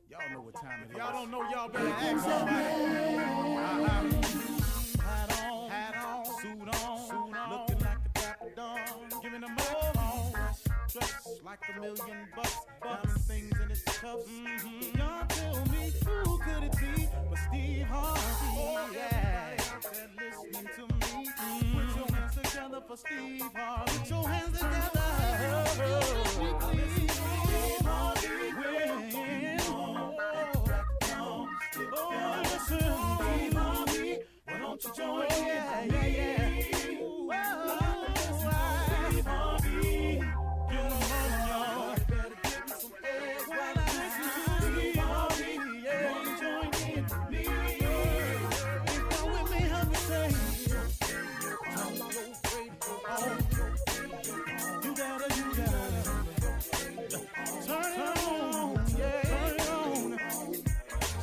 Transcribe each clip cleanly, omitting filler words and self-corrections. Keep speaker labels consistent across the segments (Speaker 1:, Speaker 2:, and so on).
Speaker 1: Y'all know what time it is. Y'all don't know, y'all better ask somebody. Hat on, suit on, looking like a dapper dawn, giving them all dressed like $1,000,000, diamond things in its cuffs. Y'all tell me who could it be but Steve Harvey? Oh yeah, everybody listening to me. Put your hands together for Steve Harvey. Put your hands together. Steve Harvey. Oh, listen, Steve Harvey. Why don't you join me? Yeah. Steve Harvey. Get on, y'all. Better give me some eggs while I listen to Steve Harvey. Yeah, join in with me. If you're with me, help me say. Turn your radio on. You gotta turn it on. Yeah, turn it on.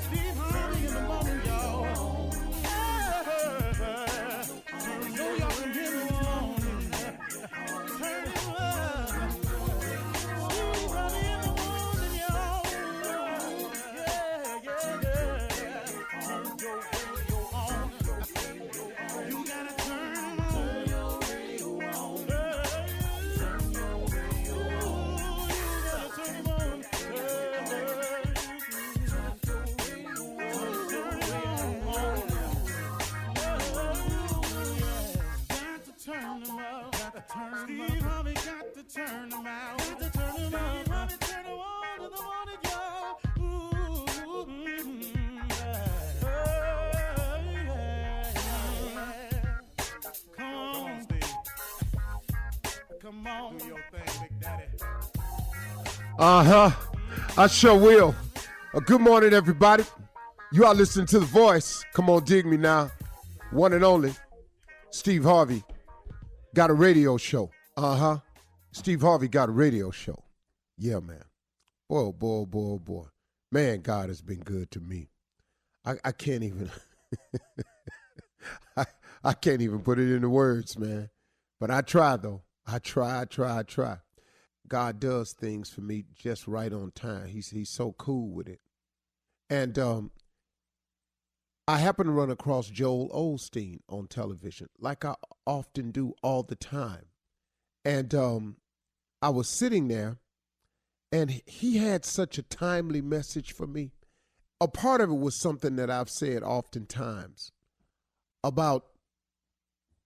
Speaker 1: Steve Harvey in the morning, y'all. I know y'all can hear me on. Turn it up. Steve Harvey in the morning, y'all. Yeah. Turn your radio on. You gotta turn your radio on. Turn your radio on. You gotta turn it on. Turn them up, Steve Harvey got to turn them out. Got to turn them out. Steve Harvey turn them on to the morning, y'all. Come on, Steve. Come on. Do your thing, Big Daddy.
Speaker 2: I sure will. Good morning, everybody. You are listening to The Voice. Come on, dig me now. One and only, Steve Harvey. Got a radio show. Steve Harvey got a radio show. Yeah, man. Boy. Man, God has been good to me. I can't even I can't even put it into words, man. But I try, though. I try. God does things for me just right on time. He's so cool with it. And I happened to run across Joel Osteen on television, like I often do all the time. And I was sitting there, and he had such a timely message for me. A part of it was something that I've said oftentimes about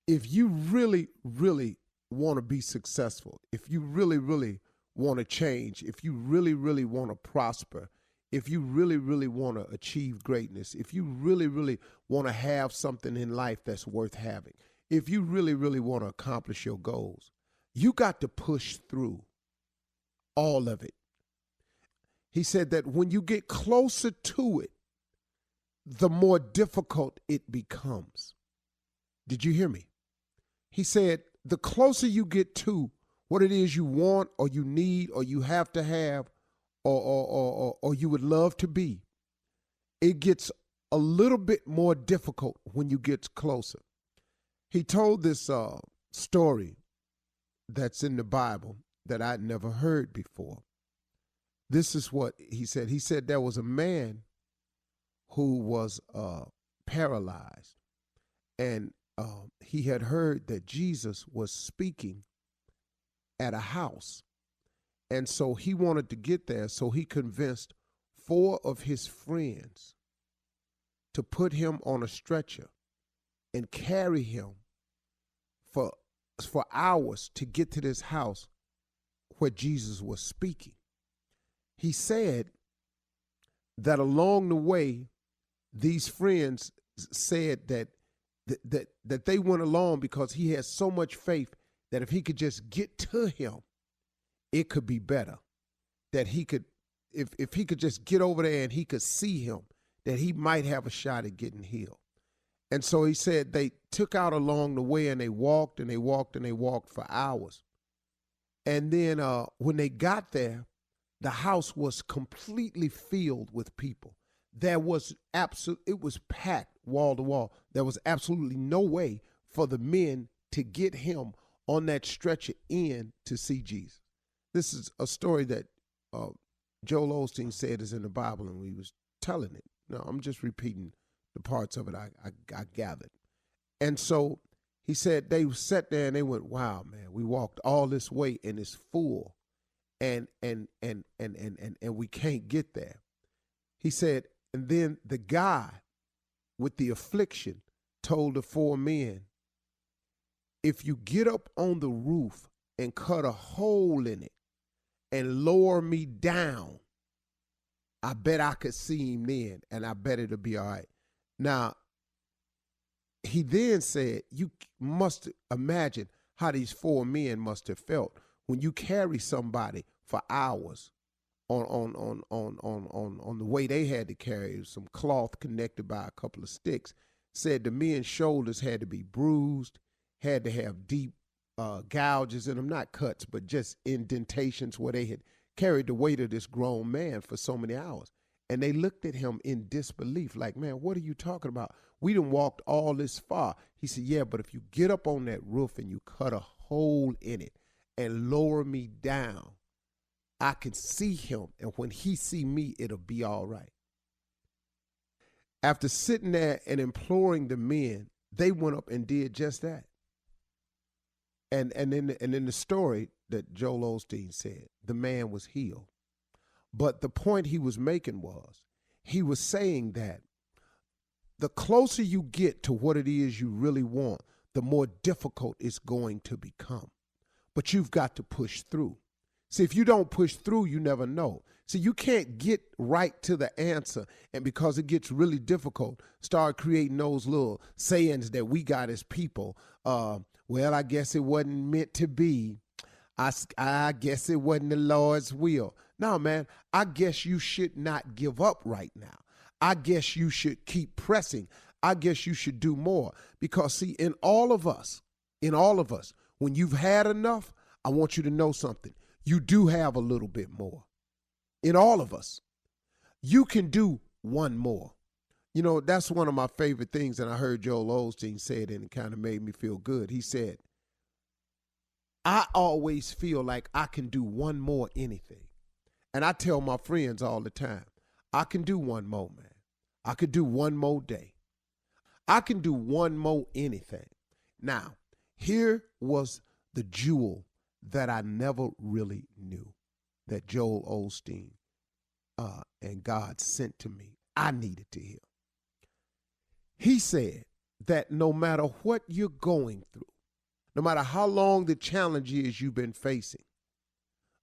Speaker 2: if you really, really want to be successful, if you really, really want to change, if you really, really want to prosper, if you really, really want to achieve greatness, if you really, really want to have something in life that's worth having, if you really, really want to accomplish your goals, you got to push through all of it. He said that when you get closer to it, the more difficult it becomes. Did you hear me? He said the closer you get to what it is you want or you need or you have to have, or you would love to be, it gets a little bit more difficult when you get closer. He told this story that's in the Bible that I'd never heard before. This is what he said. He said there was a man who was paralyzed, and he had heard that Jesus was speaking at a house. And so he wanted to get there, so he convinced 4 of his friends to put him on a stretcher and carry him for hours to get to this house where Jesus was speaking. He said that along the way, these friends said that they went along because he had so much faith that if he could just get to him, it could be better. That he could, if he could just get over there and he could see him, that he might have a shot at getting healed. And so he said they took out along the way and they walked for hours. And then when they got there, the house was completely filled with people. It was packed wall to wall. There was absolutely no way for the men to get him on that stretcher in to see Jesus. This is a story that Joel Osteen said this in the Bible, and we was telling it. No, I'm just repeating the parts of it I gathered. And so he said they sat there and they went, wow, man, we walked all this way and it's full and we can't get there. He said, and then the guy with the affliction told the four men, if you get up on the roof and cut a hole in it and lower me down, I bet I could see him then, and I bet it'll be all right. Now, he then said, you must imagine how these four men must have felt when you carry somebody for hours on the way they had to carry some cloth connected by a couple of sticks. Said the men's shoulders had to be bruised, had to have deep gouges in them, not cuts, but just indentations where they had carried the weight of this grown man for so many hours. And they looked at him in disbelief, like, man, what are you talking about? We done walked all this far. He said, yeah, but if you get up on that roof and you cut a hole in it and lower me down, I can see him. And when he see me, it'll be all right. After sitting there and imploring the men, they went up and did just that. And in the story that Joel Osteen said, the man was healed. But the point he was making was, he was saying that the closer you get to what it is you really want, the more difficult it's going to become. But you've got to push through. See, if you don't push through, you never know. See, you can't get right to the answer, and because it gets really difficult, start creating those little sayings that we got as people. Well, I guess it wasn't meant to be. I guess it wasn't the Lord's will. No, man, I guess you should not give up right now. I guess you should keep pressing. I guess you should do more. Because, see, in all of us, when you've had enough, I want you to know something. You do have a little bit more. In all of us, you can do one more. You know, that's one of my favorite things, and I heard Joel Osteen say it, and it kind of made me feel good. He said, I always feel like I can do one more anything. And I tell my friends all the time, I can do one more, man. I could do one more day. I can do one more anything. Now, here was the jewel that I never really knew that Joel Osteen and God sent to me. I needed to hear. He said that no matter what you're going through, no matter how long the challenge is you've been facing,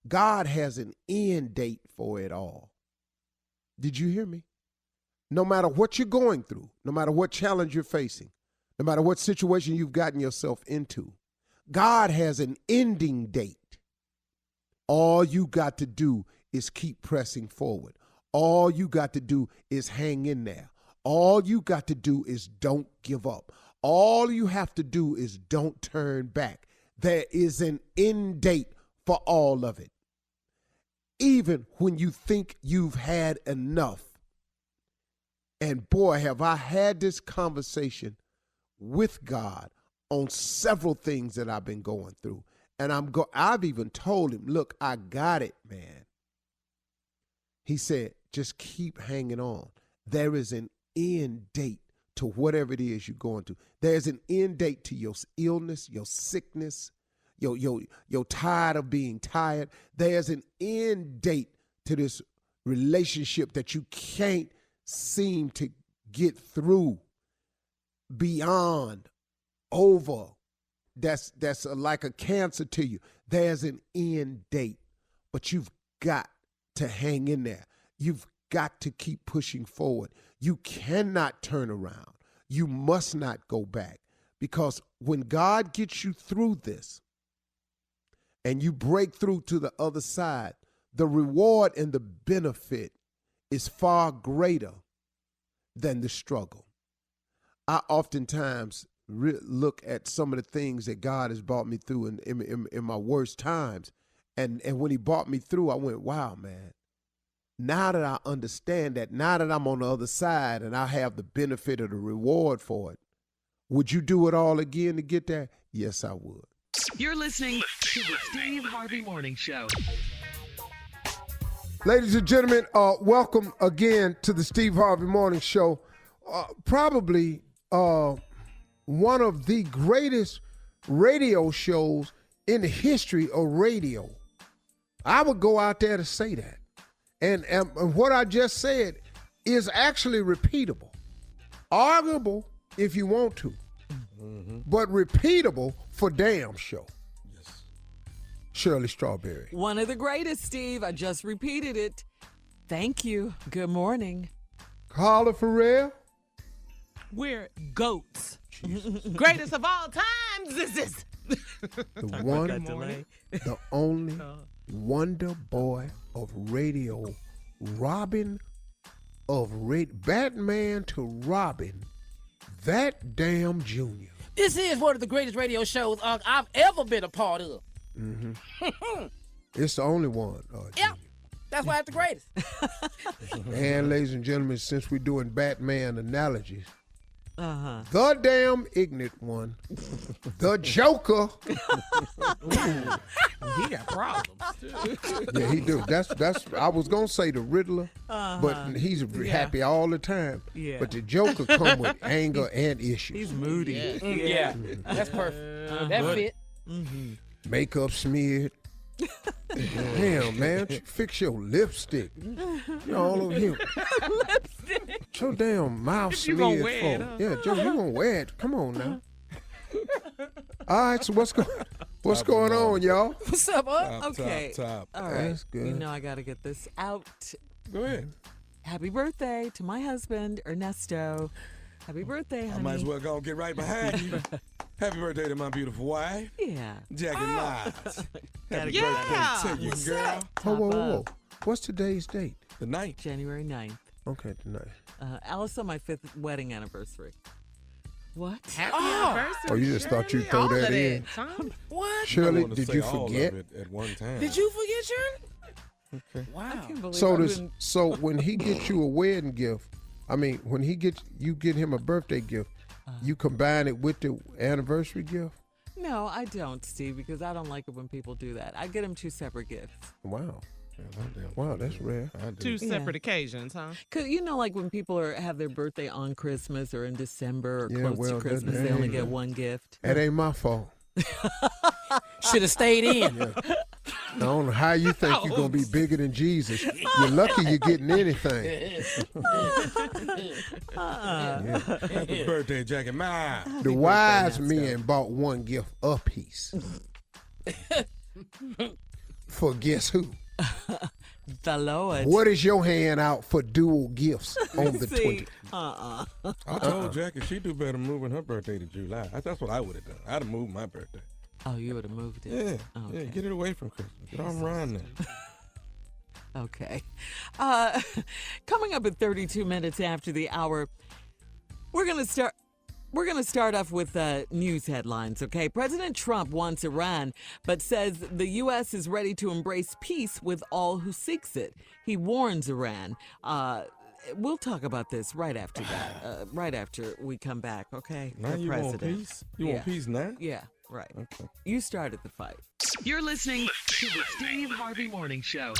Speaker 2: God has an end date for it all. Did you hear me? No matter what you're going through, no matter what challenge you're facing, no matter what situation you've gotten yourself into, God has an ending date. All you got to do is keep pressing forward. All you got to do is hang in there. All you got to do is don't give up. All you have to do is don't turn back. There is an end date for all of it. Even when you think you've had enough. And boy, have I had this conversation with God on several things that I've been going through. And I've even told him, look, I got it, man. He said, just keep hanging on. There is an end date to whatever it is you're going through. There's an end date to your illness, your sickness, you're tired of being tired. There's an end date to this relationship that you can't seem to get through, beyond, over. That's like a cancer to you. There's an end date, but you've got to hang in there. You've got to keep pushing forward. You cannot turn around. You must not go back, because when God gets you through this and you break through to the other side, the reward and the benefit is far greater than the struggle. I oftentimes look at some of the things that God has brought me through in my worst times. And when he brought me through, I went, wow, man. Now that I understand that, now that I'm on the other side and I have the benefit of the reward for it, would you do it all again to get there? Yes, I would.
Speaker 3: You're listening to the Steve Harvey Morning Show.
Speaker 2: Ladies and gentlemen, welcome again to the Steve Harvey Morning Show. Probably one of the greatest radio shows in the history of radio. I would go out there to say that. And what I just said is actually repeatable. Arguable if you want to, but repeatable for damn sure. Yes. Shirley Strawberry.
Speaker 3: One of the greatest, Steve. I just repeated it. Thank you. Good morning.
Speaker 2: Carla for real?
Speaker 4: We're GOATs. Greatest of all times. This is
Speaker 2: the one, the only wonder boy of radio, Robin of Batman to Robin, that damn Junior.
Speaker 5: This is one of the greatest radio shows I've ever been a part of.
Speaker 2: It's the only one.
Speaker 5: Yeah, that's why it's the greatest.
Speaker 2: And ladies and gentlemen, since we're doing Batman analogies, the damn ignorant one, the Joker.
Speaker 4: He got problems too.
Speaker 2: Yeah, he do. That's. I was gonna say the Riddler, but he's happy all the time.
Speaker 3: Yeah.
Speaker 2: But the Joker come with anger and issues.
Speaker 3: He's moody.
Speaker 5: Yeah. That's perfect. That fit.
Speaker 2: Makeup smeared. Damn, man, fix your lipstick. You all over here.
Speaker 3: Lipstick.
Speaker 2: Your damn mouth
Speaker 4: You
Speaker 2: smeared.
Speaker 4: gonna wear it, huh?
Speaker 2: Yeah, Joe, you gonna wear it. Come on now. All right, so what's going on, y'all?
Speaker 5: What's up,
Speaker 3: Okay.
Speaker 6: Top.
Speaker 3: All right.
Speaker 2: That's good.
Speaker 3: You know I got to get this out.
Speaker 6: Go ahead.
Speaker 3: Happy birthday to my husband, Ernesto. Happy birthday, honey.
Speaker 6: I might as well go and get right behind you. Happy birthday to my beautiful wife,
Speaker 3: Yeah.
Speaker 6: Jacqueline Lives. Happy
Speaker 4: Yeah.
Speaker 6: birthday to you, girl.
Speaker 2: Whoa. What's today's date?
Speaker 6: The night.
Speaker 3: January 9th.
Speaker 2: Okay, tonight.
Speaker 3: Also, my 5th wedding anniversary. What?
Speaker 4: Happy anniversary.
Speaker 2: Oh, you just thought you'd throw
Speaker 4: All
Speaker 2: that
Speaker 4: of
Speaker 2: in?
Speaker 4: Tom.
Speaker 5: What?
Speaker 2: Shirley,
Speaker 6: I wanted to
Speaker 2: did
Speaker 6: say
Speaker 2: you
Speaker 6: all of
Speaker 2: forget?
Speaker 6: it at one time.
Speaker 5: Did you forget, Shirley?
Speaker 6: Okay.
Speaker 5: Wow.
Speaker 3: I can't believe
Speaker 2: So
Speaker 3: I've
Speaker 2: does
Speaker 3: been-
Speaker 2: so when he gets you a wedding gift, I mean, when you get him a birthday gift, you combine it with the anniversary gift?
Speaker 3: No, I don't, Steve, because I don't like it when people do that. I get him 2 separate gifts.
Speaker 2: Wow. Wow, that's rare.
Speaker 6: I do.
Speaker 4: 2 separate occasions, huh?
Speaker 3: Cause you know, like when people have their birthday on Christmas or in December or
Speaker 2: Yeah,
Speaker 3: close
Speaker 2: well,
Speaker 3: to
Speaker 2: that
Speaker 3: Christmas, they only
Speaker 2: ain't-
Speaker 3: get one gift.
Speaker 2: That ain't my fault.
Speaker 5: Should have stayed in.
Speaker 2: I don't know how you think you're going to be bigger than Jesus. You're lucky you're getting anything.
Speaker 6: Happy birthday, Jackie. Ma.
Speaker 2: The wise men bought one gift apiece. For guess who?
Speaker 3: The Lord.
Speaker 2: What is your hand out for dual gifts on the
Speaker 3: See,
Speaker 2: 20th?
Speaker 6: I told Jackie she'd do better moving her birthday to July. That's what I would have done. I'd have moved my birthday.
Speaker 3: Oh, you would have moved it.
Speaker 6: Yeah.
Speaker 3: Okay.
Speaker 6: Yeah, get it away from Christmas. Get on around there.
Speaker 3: Okay. Coming up at 32 minutes after the hour, we're going to start off with news headlines, okay? President Trump wants Iran, but says the U.S. is ready to embrace peace with all who seeks it. He warns Iran. We'll talk about this right after that, right after we come back, okay?
Speaker 6: Now
Speaker 3: The
Speaker 6: you want
Speaker 3: president.
Speaker 6: peace? You want peace now?
Speaker 3: Yeah, right.
Speaker 6: Okay.
Speaker 3: You started the fight.
Speaker 7: You're listening to the Steve Harvey Morning Show.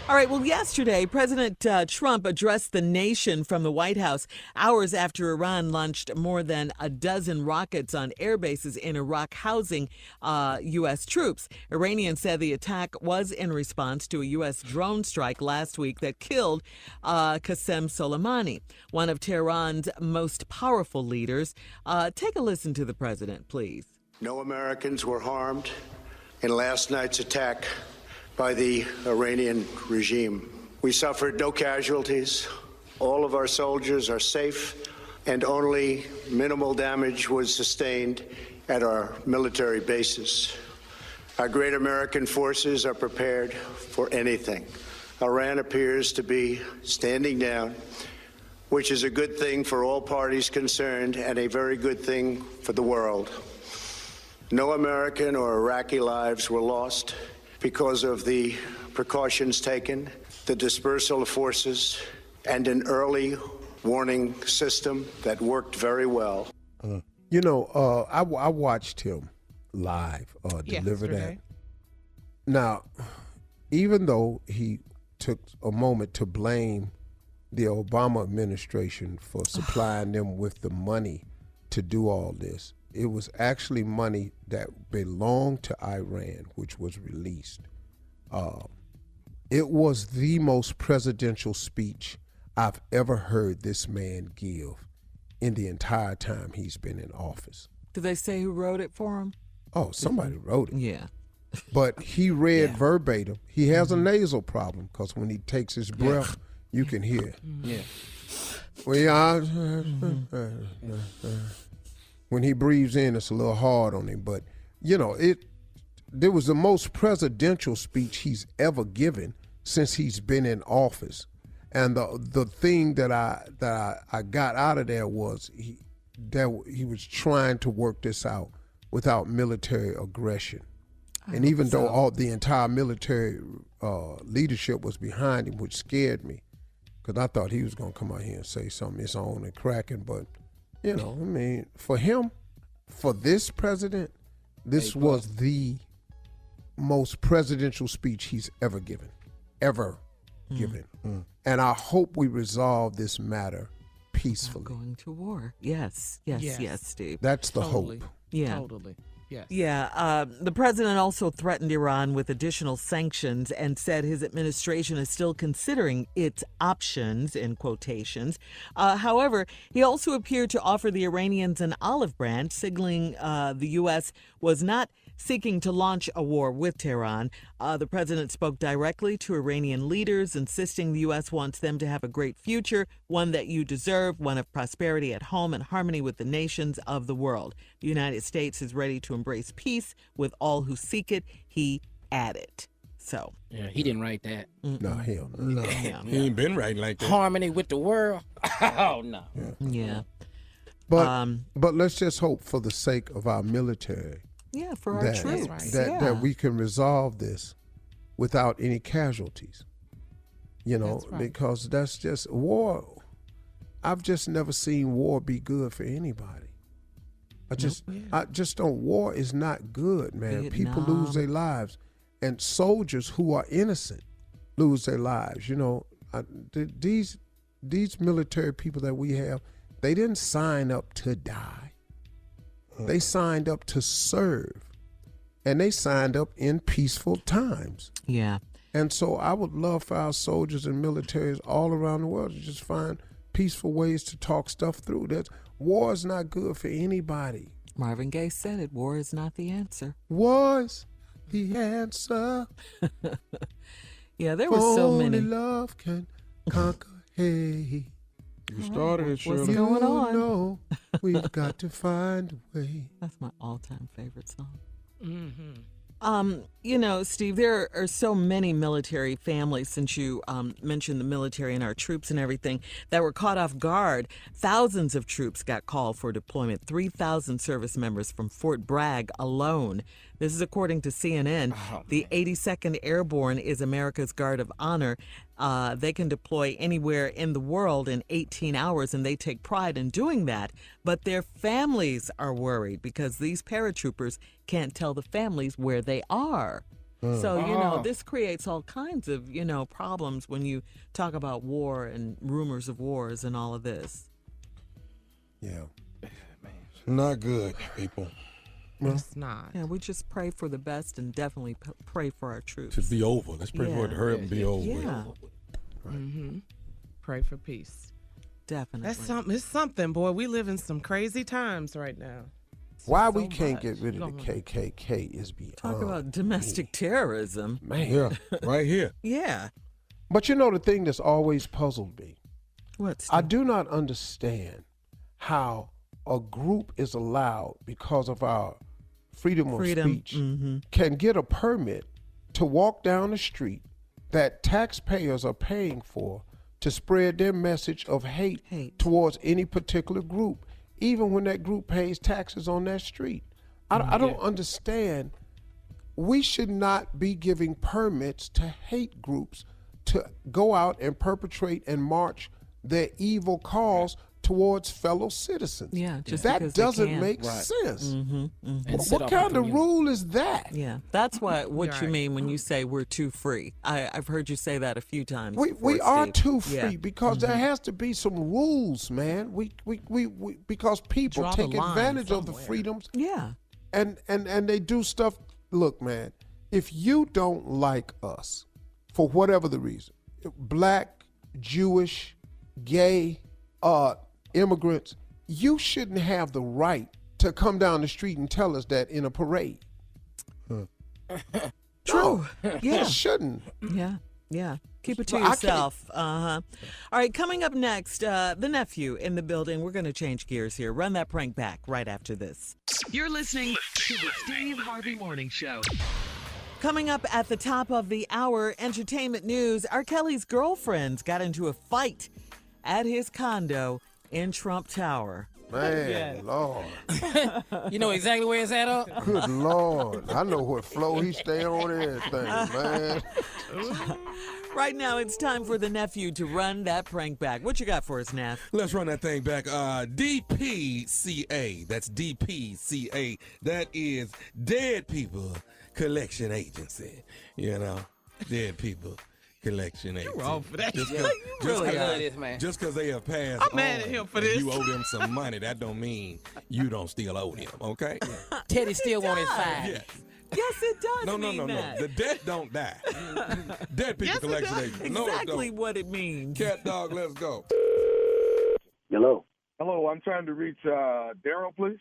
Speaker 3: All right, well, yesterday, President Trump addressed the nation from the White House hours after Iran launched more than a dozen rockets on air bases in Iraq housing U.S. troops. Iranians said the attack was in response to a U.S. drone strike last week that killed Qasem Soleimani, one of Tehran's most powerful leaders. Take a listen to the president, please.
Speaker 8: No Americans were harmed in last night's attack by the Iranian regime. We suffered no casualties. All of our soldiers are safe, and only minimal damage was sustained at our military bases. Our great American forces are prepared for anything. Iran appears to be standing down, which is a good thing for all parties concerned and a very good thing for the world. No American or Iraqi lives were lost because of the precautions taken, the dispersal of forces, and an early warning system that worked very well.
Speaker 2: You know, I watched him live deliver that.
Speaker 4: Yesterday.
Speaker 2: Now, even though he took a moment to blame the Obama administration for supplying them with the money to do all this. It was actually money that belonged to Iran, which was released. It was the most presidential speech I've ever heard this man give in the entire time he's been in office.
Speaker 3: Did they say who wrote it for him?
Speaker 2: Oh, somebody wrote it.
Speaker 3: Yeah.
Speaker 2: But he read verbatim. He has a nasal problem because when he takes his breath, you can hear it.
Speaker 5: Yeah.
Speaker 2: When he breathes in, it's a little hard on him. But, there was the most presidential speech he's ever given since he's been in office. And the thing that I got out of there was he was trying to work this out without military aggression. And even though the entire military leadership was behind him, which scared me, because I thought he was going to come out here and say something his own and cracking. But, for him, for this president, this was the most presidential speech he's ever given. And I hope we resolve this matter peacefully.
Speaker 3: Going to war. Yes, Steve.
Speaker 2: That's the
Speaker 5: Totally.
Speaker 2: hope.
Speaker 3: Yeah.
Speaker 5: Totally. Yes.
Speaker 3: Yeah. The president also threatened Iran with additional sanctions and said his administration is still considering its options, in quotations. However, he also appeared to offer the Iranians an olive branch, signaling the U.S. was not seeking to launch a war with Tehran. The president spoke directly to Iranian leaders, insisting the U.S. wants them to have a great future, one that you deserve, one of prosperity at home and harmony with the nations of the world. The United States is ready to embrace peace with all who seek it, he added. So.
Speaker 5: Yeah, he didn't write that.
Speaker 2: No, hell no.
Speaker 6: He ain't been writing like that.
Speaker 5: Harmony with the world? Oh, no.
Speaker 3: Yeah.
Speaker 2: But let's just hope for the sake of our military.
Speaker 3: Yeah, for our troops.
Speaker 2: That we can resolve this without any casualties. Because that's just war. I've just never seen war be good for anybody. I just don't. War is not good, man. People lose their lives, and soldiers who are innocent lose their lives. These military people that we have, they didn't sign up to die. They signed up to serve, and they signed up in peaceful times.
Speaker 3: Yeah.
Speaker 2: And so I would love for our soldiers and militaries all around the world to just find peaceful ways to talk stuff through. War is not good for anybody.
Speaker 3: Marvin Gaye said it. War is not the answer.
Speaker 2: Was the answer.
Speaker 3: Yeah, there were so many.
Speaker 2: Only love can conquer hate.
Speaker 6: You started it, Shirley.
Speaker 3: What's going on?
Speaker 2: No, we've got to find a way.
Speaker 3: That's my all-time favorite song.
Speaker 5: Mm-hmm.
Speaker 3: Steve, there are so many military families, since you mentioned the military and our troops and everything, that were caught off guard. Thousands of troops got called for deployment, 3,000 service members from Fort Bragg alone. This is according to CNN. The 82nd Airborne is America's Guard of Honor. They can deploy anywhere in the world in 18 hours, and they take pride in doing that. But their families are worried because these paratroopers can't tell the families where they are. So, this creates all kinds of, problems when you talk about war and rumors of wars and all of this.
Speaker 2: Yeah.
Speaker 6: It's not good, people.
Speaker 5: It's not.
Speaker 3: Yeah, we just pray for the best and definitely pray for our troops.
Speaker 6: To be over. Let's pray for it to hurry up and be over.
Speaker 3: Yeah.
Speaker 2: Right.
Speaker 5: Mm-hmm. Pray for peace.
Speaker 3: Definitely.
Speaker 4: That's something. It's something, boy. We live in some crazy times right now.
Speaker 2: Why
Speaker 4: So
Speaker 2: we can't
Speaker 4: much
Speaker 2: get rid of the
Speaker 4: going on.
Speaker 2: KKK is beyond.
Speaker 3: Talk about domestic terrorism.
Speaker 2: Man.
Speaker 6: Yeah, right here.
Speaker 3: Yeah.
Speaker 2: But the thing that's always puzzled me,
Speaker 3: What's
Speaker 2: I do not understand how a group is allowed, because of our freedom of speech, can get a permit to walk down the street that taxpayers are paying for to spread their message of hate towards any particular group, even when that group pays taxes on that street. I don't understand. We should not be giving permits to hate groups to go out and perpetrate and march their evil cause towards fellow citizens.
Speaker 3: Yeah, just
Speaker 2: that
Speaker 3: because they
Speaker 2: doesn't
Speaker 3: can.
Speaker 2: make sense.
Speaker 5: set
Speaker 2: What
Speaker 5: up
Speaker 2: kind
Speaker 5: a
Speaker 2: of rule is that?
Speaker 3: Yeah, that's what
Speaker 4: You're
Speaker 3: you
Speaker 4: right.
Speaker 3: mean when you say we're too free. I've heard you say that a few times.
Speaker 2: We
Speaker 3: before,
Speaker 2: are
Speaker 3: Steve.
Speaker 2: too free
Speaker 3: Yeah.
Speaker 2: because there has to be some rules, man. We because people
Speaker 4: Draw the
Speaker 2: take
Speaker 4: line
Speaker 2: advantage of the
Speaker 4: somewhere.
Speaker 2: freedoms
Speaker 3: Yeah.
Speaker 2: and they do stuff. Look, man, if you don't like us for whatever the reason, black, Jewish, gay, immigrants, you shouldn't have the right to come down the street and tell us that in a parade.
Speaker 3: True.
Speaker 2: You
Speaker 3: Yeah.
Speaker 2: shouldn't.
Speaker 3: Yeah. Keep it to
Speaker 2: Well, I can't-
Speaker 3: yourself. All right, coming up next, the nephew in the building. We're going to change gears here. Run that prank back right after this.
Speaker 7: You're listening to the Steve Harvey Morning Show.
Speaker 3: Coming up at the top of the hour, entertainment news. R. Kelly's girlfriends got into a fight at his condo in Trump Tower.
Speaker 2: Man, Lord.
Speaker 5: You know exactly where it's at,
Speaker 2: Good Lord. I know what floor he stay on and everything, man.
Speaker 3: Right now, it's time for the nephew to run that prank back. What you got for us, Neff?
Speaker 6: Let's run that thing back. DPCA. That's DPCA. That is Dead People Collection Agency. You know, Dead People Collection Agency.
Speaker 4: wrong for that.
Speaker 6: Just
Speaker 4: Yeah,
Speaker 6: cause,
Speaker 5: you really are. This, man.
Speaker 6: Just because they have passed
Speaker 4: I'm mad at
Speaker 6: on
Speaker 4: him for
Speaker 6: and
Speaker 4: this.
Speaker 6: you owe them some money, that don't mean you don't still owe them, okay?
Speaker 5: Teddy still want his
Speaker 3: does.
Speaker 5: five.
Speaker 6: Yes.
Speaker 3: Yes, it does
Speaker 6: No.
Speaker 3: mean that.
Speaker 6: The debt don't die. Dead People
Speaker 4: Yes, it
Speaker 6: Collection
Speaker 4: does.
Speaker 6: Agency. No, it
Speaker 3: Exactly
Speaker 6: don't.
Speaker 3: what it means.
Speaker 6: Cat dog, let's go.
Speaker 9: Hello,
Speaker 10: Hello, I'm trying to reach Daryl, please.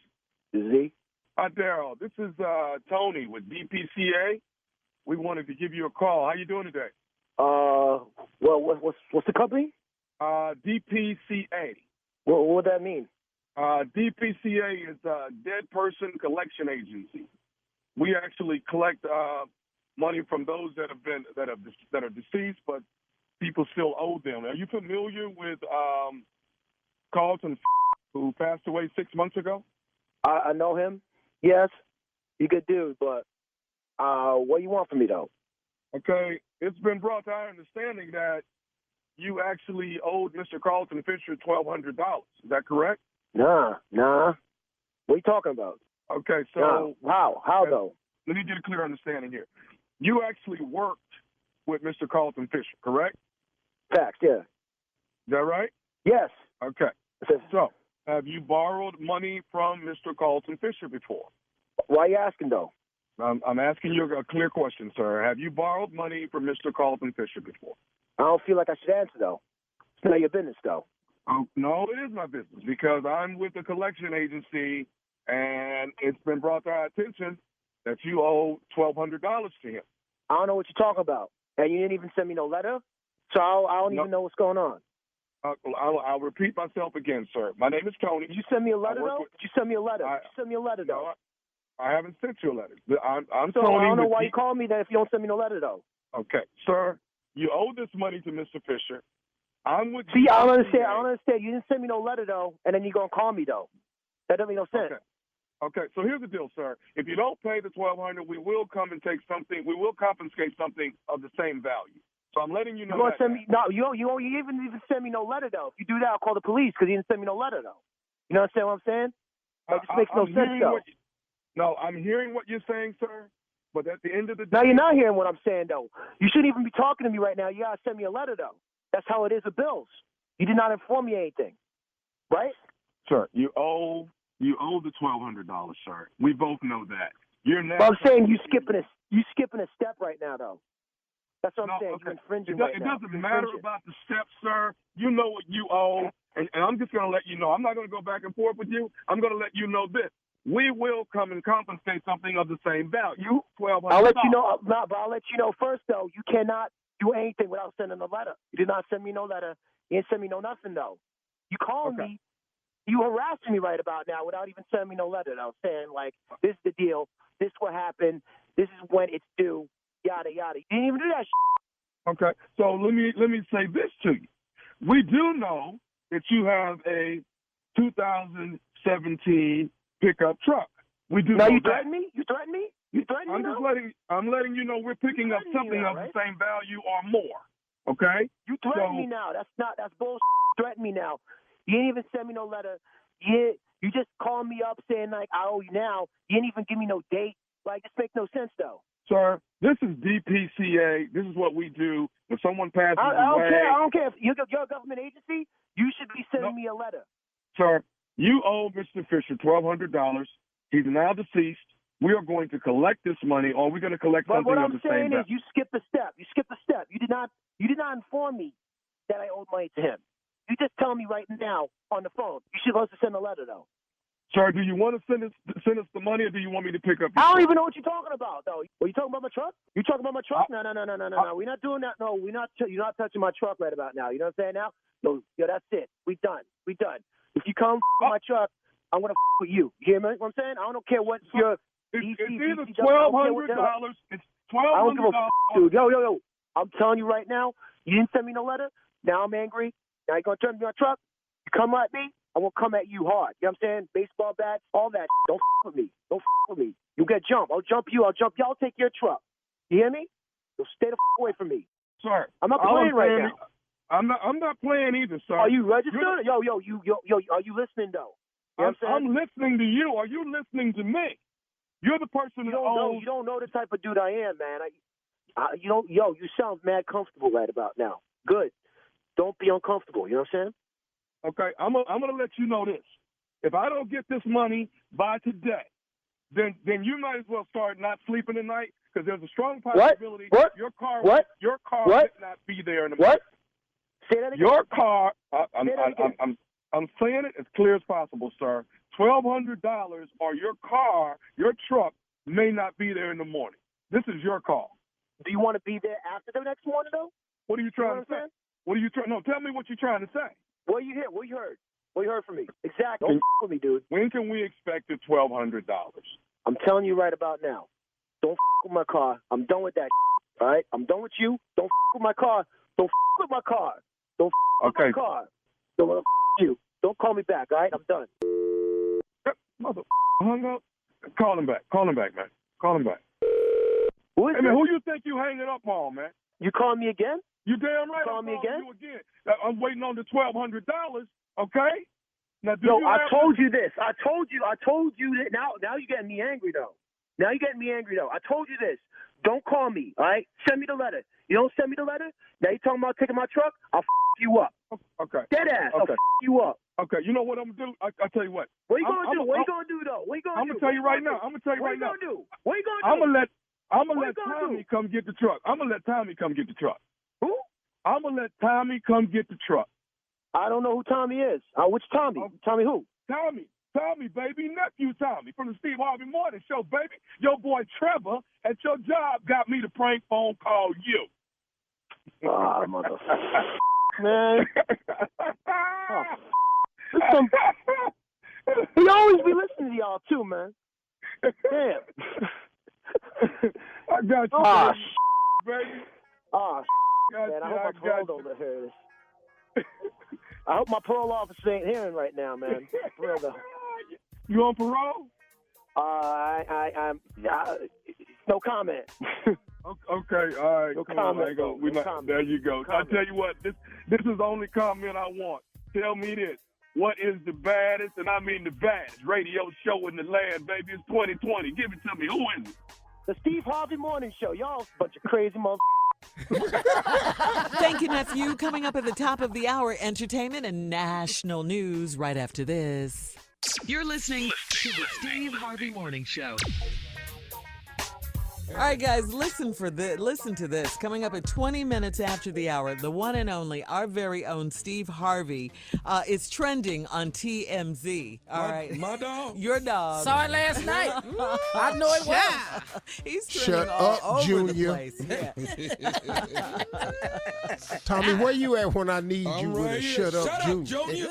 Speaker 9: this is he.
Speaker 10: Hi, Daryl. This is Tony with DPCA. We wanted to give you a call. How you doing today?
Speaker 9: Well, what's the company?
Speaker 10: DPCA.
Speaker 9: What would that mean?
Speaker 10: DPCA is a Dead Person Collection Agency. We actually collect money from those that are deceased, but people still owe them. Are you familiar with Carlton, who passed away 6 months ago?
Speaker 9: I know him. Yes, he good dude, but what do you want from me though?
Speaker 10: Okay, it's been brought to our understanding that you actually owed Mr. Carlton Fisher $1,200. Is that correct?
Speaker 9: Nah. What are you talking about?
Speaker 10: Okay, so
Speaker 9: Nah. How though?
Speaker 10: let me get a clear understanding here. You actually worked with Mr. Carlton Fisher, correct?
Speaker 9: Facts, yeah.
Speaker 10: Is that right?
Speaker 9: Yes.
Speaker 10: Okay. So, have you borrowed money from Mr. Carlton Fisher before?
Speaker 9: Why are you asking though?
Speaker 10: I'm asking you a clear question, sir. Have you borrowed money from Mr. Carlton Fisher before?
Speaker 9: I don't feel like I should answer though. It's none of your business though.
Speaker 10: Oh, no, it is my business because I'm with the collection agency, and it's been brought to our attention that you owe $1,200 to him.
Speaker 9: I don't know what you're talking about, and you didn't even send me no letter, so I don't even know what's going on.
Speaker 10: I'll repeat myself again, sir. My name is Tony.
Speaker 9: Did you send me a letter though? Did you send me a letter?
Speaker 10: I-
Speaker 9: Did you send me a letter though?
Speaker 10: No, I haven't sent you a letter. I'm
Speaker 9: So
Speaker 10: Tony.
Speaker 9: I don't know
Speaker 10: with
Speaker 9: why
Speaker 10: D-
Speaker 9: you called me then if you don't send me no letter though.
Speaker 10: Okay, sir, you owe this money to Mr. Fisher. I'm with
Speaker 9: See, I don't
Speaker 10: DPCA.
Speaker 9: understand. You didn't send me no letter though, and then you're gonna call me though. That doesn't make no sense.
Speaker 10: Okay, so here's the deal, sir. If you don't pay the $1,200, we will come and take something. We will confiscate something of the same value. So I'm letting you know.
Speaker 9: You're gonna
Speaker 10: that
Speaker 9: send me no. You even send me no letter though. If you do that, I'll call the police because you didn't send me no letter though. You understand what I'm saying? That just makes no
Speaker 10: I'm
Speaker 9: sense
Speaker 10: hearing
Speaker 9: though.
Speaker 10: No, I'm hearing what you're saying, sir. But at the end of the day,
Speaker 9: Now you're not hearing what I'm saying though. You shouldn't even be talking to me right now. You gotta send me a letter though. That's how it is with bills. You did not inform me anything, right?
Speaker 10: sir, you owe the $1,200, sir. We both know that. You're now.
Speaker 9: But I'm saying you skipping a step right now though. That's what I'm saying.
Speaker 10: Okay.
Speaker 9: You're infringing
Speaker 10: It
Speaker 9: right now.
Speaker 10: doesn't
Speaker 9: You're
Speaker 10: matter
Speaker 9: infringing.
Speaker 10: about the steps, sir. You know what you owe, and I'm just going to let you know. I'm not going to go back and forth with you. I'm going to let you know this. We will come and compensate something of the same value. $1,200.
Speaker 9: I'll let you know. But I'll let you know first though. You cannot do anything without sending a letter. You did not send me no letter. You didn't send me no nothing though. You called me. You harassing me right about now without even sending me no letter though, saying like, this is the deal. This is what happened. This is when it's due. Yada yada. You didn't even do that.
Speaker 10: Okay, so let me say this to you. We do know that you have a 2017 pickup truck. We do
Speaker 9: Now
Speaker 10: know
Speaker 9: you
Speaker 10: that.
Speaker 9: threaten me? You threaten me? You threaten me?
Speaker 10: I'm letting you know we're picking up something of the same value or more. Okay?
Speaker 9: You threaten me now. That's bullshit. Threaten me now. You didn't even send me no letter. You just called me up saying, like, I owe you now. You didn't even give me no date. Like, this makes no sense, though.
Speaker 10: Sir, this is DPCA. This is what we do. When someone passes
Speaker 9: I don't
Speaker 10: away.
Speaker 9: care. I don't care. If you're a government agency, you should be sending me a letter.
Speaker 10: Sir, you owe Mr. Fisher $1,200. He's now deceased. We are going to collect this money, or we're going to collect
Speaker 9: But
Speaker 10: something
Speaker 9: what
Speaker 10: of
Speaker 9: I'm
Speaker 10: the
Speaker 9: saying
Speaker 10: same
Speaker 9: is you skipped a step. You skipped a step. You did not inform me that I owed money to him. You just tell me right now on the phone. You should also send a letter, though.
Speaker 10: Sir, do you want to send us the money, or do you want me to pick up your
Speaker 9: I don't
Speaker 10: truck?
Speaker 9: even know what you're talking about, though. Were you talking about my truck? You talking about my truck? No. We're not doing that. No, you're not touching my truck right about now. You know what I'm saying now? No, that's it. We done. If you come with my truck, I'm going to with you. You hear me? What I'm saying? I don't care what your...
Speaker 10: It's either $1,200. It's $1,200.
Speaker 9: I don't give a dude. Yo. I'm telling you right now, you didn't send me no letter. Now I'm angry. Now you're going to turn me my truck. You come at me, I will come at you hard. You know what I'm saying? Baseball bats, all that. Don't with me. You'll get jumped. I'll jump you. I'll take your truck. You hear me? So stay the away from me.
Speaker 10: Sir,
Speaker 9: I'm not playing right now.
Speaker 10: I'm not playing either, sir.
Speaker 9: Are you registered? Yo, are you listening, though? You know what
Speaker 10: I'm listening to you. Are you listening to me? You're the person
Speaker 9: you don't know the type of dude I am, man. You sound mad comfortable right about now. Good. Don't be uncomfortable. You know what I'm saying?
Speaker 10: Okay, I'm gonna let you know this. If I don't get this money by today, then you might as well start not sleeping at night, because there's a strong possibility your car might not be there in the morning.
Speaker 9: Say that again.
Speaker 10: Your car. I'm saying it as clear as possible, sir. $1,200 or your truck may not be there in the morning. This is your call.
Speaker 9: Do you want to be there after the next morning, though?
Speaker 10: What are you trying to say? What are you trying? No, tell me what you're trying to say.
Speaker 9: What you hear? What you heard? What you heard from me? Exactly. Don't with me, dude.
Speaker 10: When can we expect the $1,200?
Speaker 9: I'm telling you right about now. Don't with my car. I'm done with that. All right? I'm done with you. Don't with my car. Don't with my car. Don't with my car. Don't you. Don't call me back. All right? I'm done.
Speaker 10: Mother hung up. Call him back, man. Call him back.
Speaker 9: Who is
Speaker 10: man, who you think you hanging up on, man?
Speaker 9: You calling me again?
Speaker 10: You damn right.
Speaker 9: Call me again?
Speaker 10: You again. I'm waiting on the $1,200. Okay. Now,
Speaker 9: I told you this. I told you that. Now you're getting me angry though. I told you this. Don't call me. All right. Send me the letter. You don't send me the letter. Now you talking about taking my truck? I'll you up.
Speaker 10: Okay.
Speaker 9: Dead ass.
Speaker 10: Okay.
Speaker 9: I'll you up.
Speaker 10: Okay. You know what I'm gonna do? I'll tell you what.
Speaker 9: What you gonna do? What you gonna do though? What you gonna do?
Speaker 10: I'm gonna tell you right now. I'm gonna tell you right now.
Speaker 9: What you gonna do? What you gonna do?
Speaker 10: I'm gonna let Tommy come get the truck. I'm gonna let Tommy come get the truck.
Speaker 9: Who?
Speaker 10: I'm gonna let Tommy come get the truck.
Speaker 9: I don't know who Tommy is. Which Tommy? Tommy who?
Speaker 10: Tommy, baby, nephew Tommy from the Steve Harvey Morning Show, baby. Your boy Trevor at your job got me to prank phone call you.
Speaker 9: Ah, motherfucker. Man. He always be listening to y'all too, man. Damn.
Speaker 10: I got you, baby.
Speaker 9: Man, I hope my parole don't hear this. I hope my parole officer ain't hearing right now, man. For real though.
Speaker 10: You on parole?
Speaker 9: I'm no comment.
Speaker 10: Okay, all right.
Speaker 9: No
Speaker 10: come
Speaker 9: comment.
Speaker 10: on, there you go. I tell you what, this is the only comment I want. Tell me this. What is the baddest, and I mean the baddest, radio show in the land, baby? It's 2020. Give it to me. Who is it?
Speaker 9: The Steve Harvey Morning Show. Y'all a bunch of crazy motherfuckers.
Speaker 3: Thank you, nephew. Coming up at the top of the hour, entertainment and national news right after this.
Speaker 7: You're listening to the Steve Harvey Morning Show.
Speaker 3: All right, guys, listen to this. Coming up at 20 minutes after the hour, the one and only, our very own Steve Harvey is trending on TMZ. All right.
Speaker 6: My dog?
Speaker 3: Your dog.
Speaker 5: Saw it last night. I know it well.
Speaker 3: He's trending
Speaker 2: Shut
Speaker 3: all
Speaker 2: up,
Speaker 3: over
Speaker 2: Junior.
Speaker 3: the place. Yeah.
Speaker 2: Tommy, where you at when I need you with a shut up,
Speaker 6: Junior?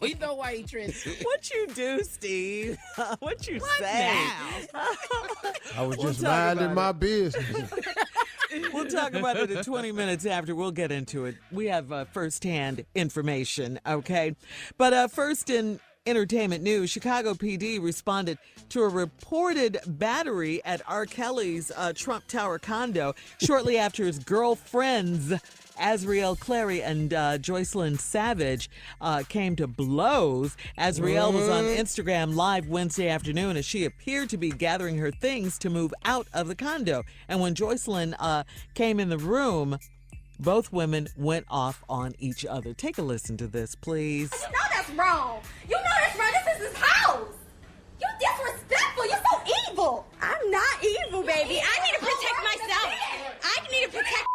Speaker 5: we know why he trends.
Speaker 3: What you do, Steve? What you say?
Speaker 5: Now?
Speaker 2: I was
Speaker 3: We'll
Speaker 2: just
Speaker 3: talk
Speaker 2: minding
Speaker 3: about
Speaker 2: my business.
Speaker 3: We'll talk about it at 20 minutes after. We'll get into it. We have firsthand information, okay? But first in entertainment news, Chicago PD responded to a reported battery at R. Kelly's Trump Tower condo shortly after his girlfriends, Azriel Clary and Joycelyn Savage, came to blows. Azriel was on Instagram Live Wednesday afternoon as she appeared to be gathering her things to move out of the condo. And when Joycelyn came in the room, both women went off on each other. Take a listen to this, please.
Speaker 11: You know that's wrong. You know that's wrong. This is his house. You disrespectful. You're so evil. I'm not evil, baby. I need to protect myself. I need to protect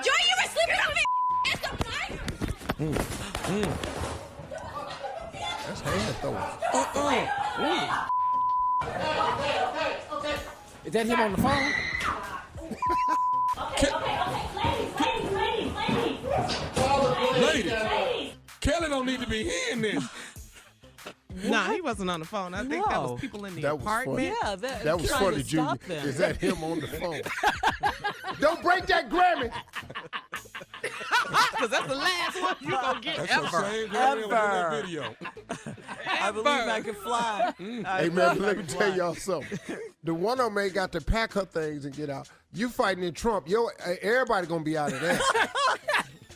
Speaker 11: Joy, you were sleeping with me. It's the fire.
Speaker 2: That's hand throwing.
Speaker 5: Is that him on the phone?
Speaker 6: Ladies, Kelly don't need to be hearing this.
Speaker 4: Nah, he wasn't on the phone. I think that was people in the apartment.
Speaker 3: Yeah,
Speaker 2: that was funny, Junior. Is that him on the phone? Don't break that Grammy.
Speaker 4: Because that's the last one you gonna get
Speaker 6: That's
Speaker 4: ever.
Speaker 6: the same girl that was in that video.
Speaker 3: I believe I can fly.
Speaker 2: Hey, man, let me tell y'all something. The one of them ain't got to pack her things and get out. You fighting in Trump. Everybody going to be out of that.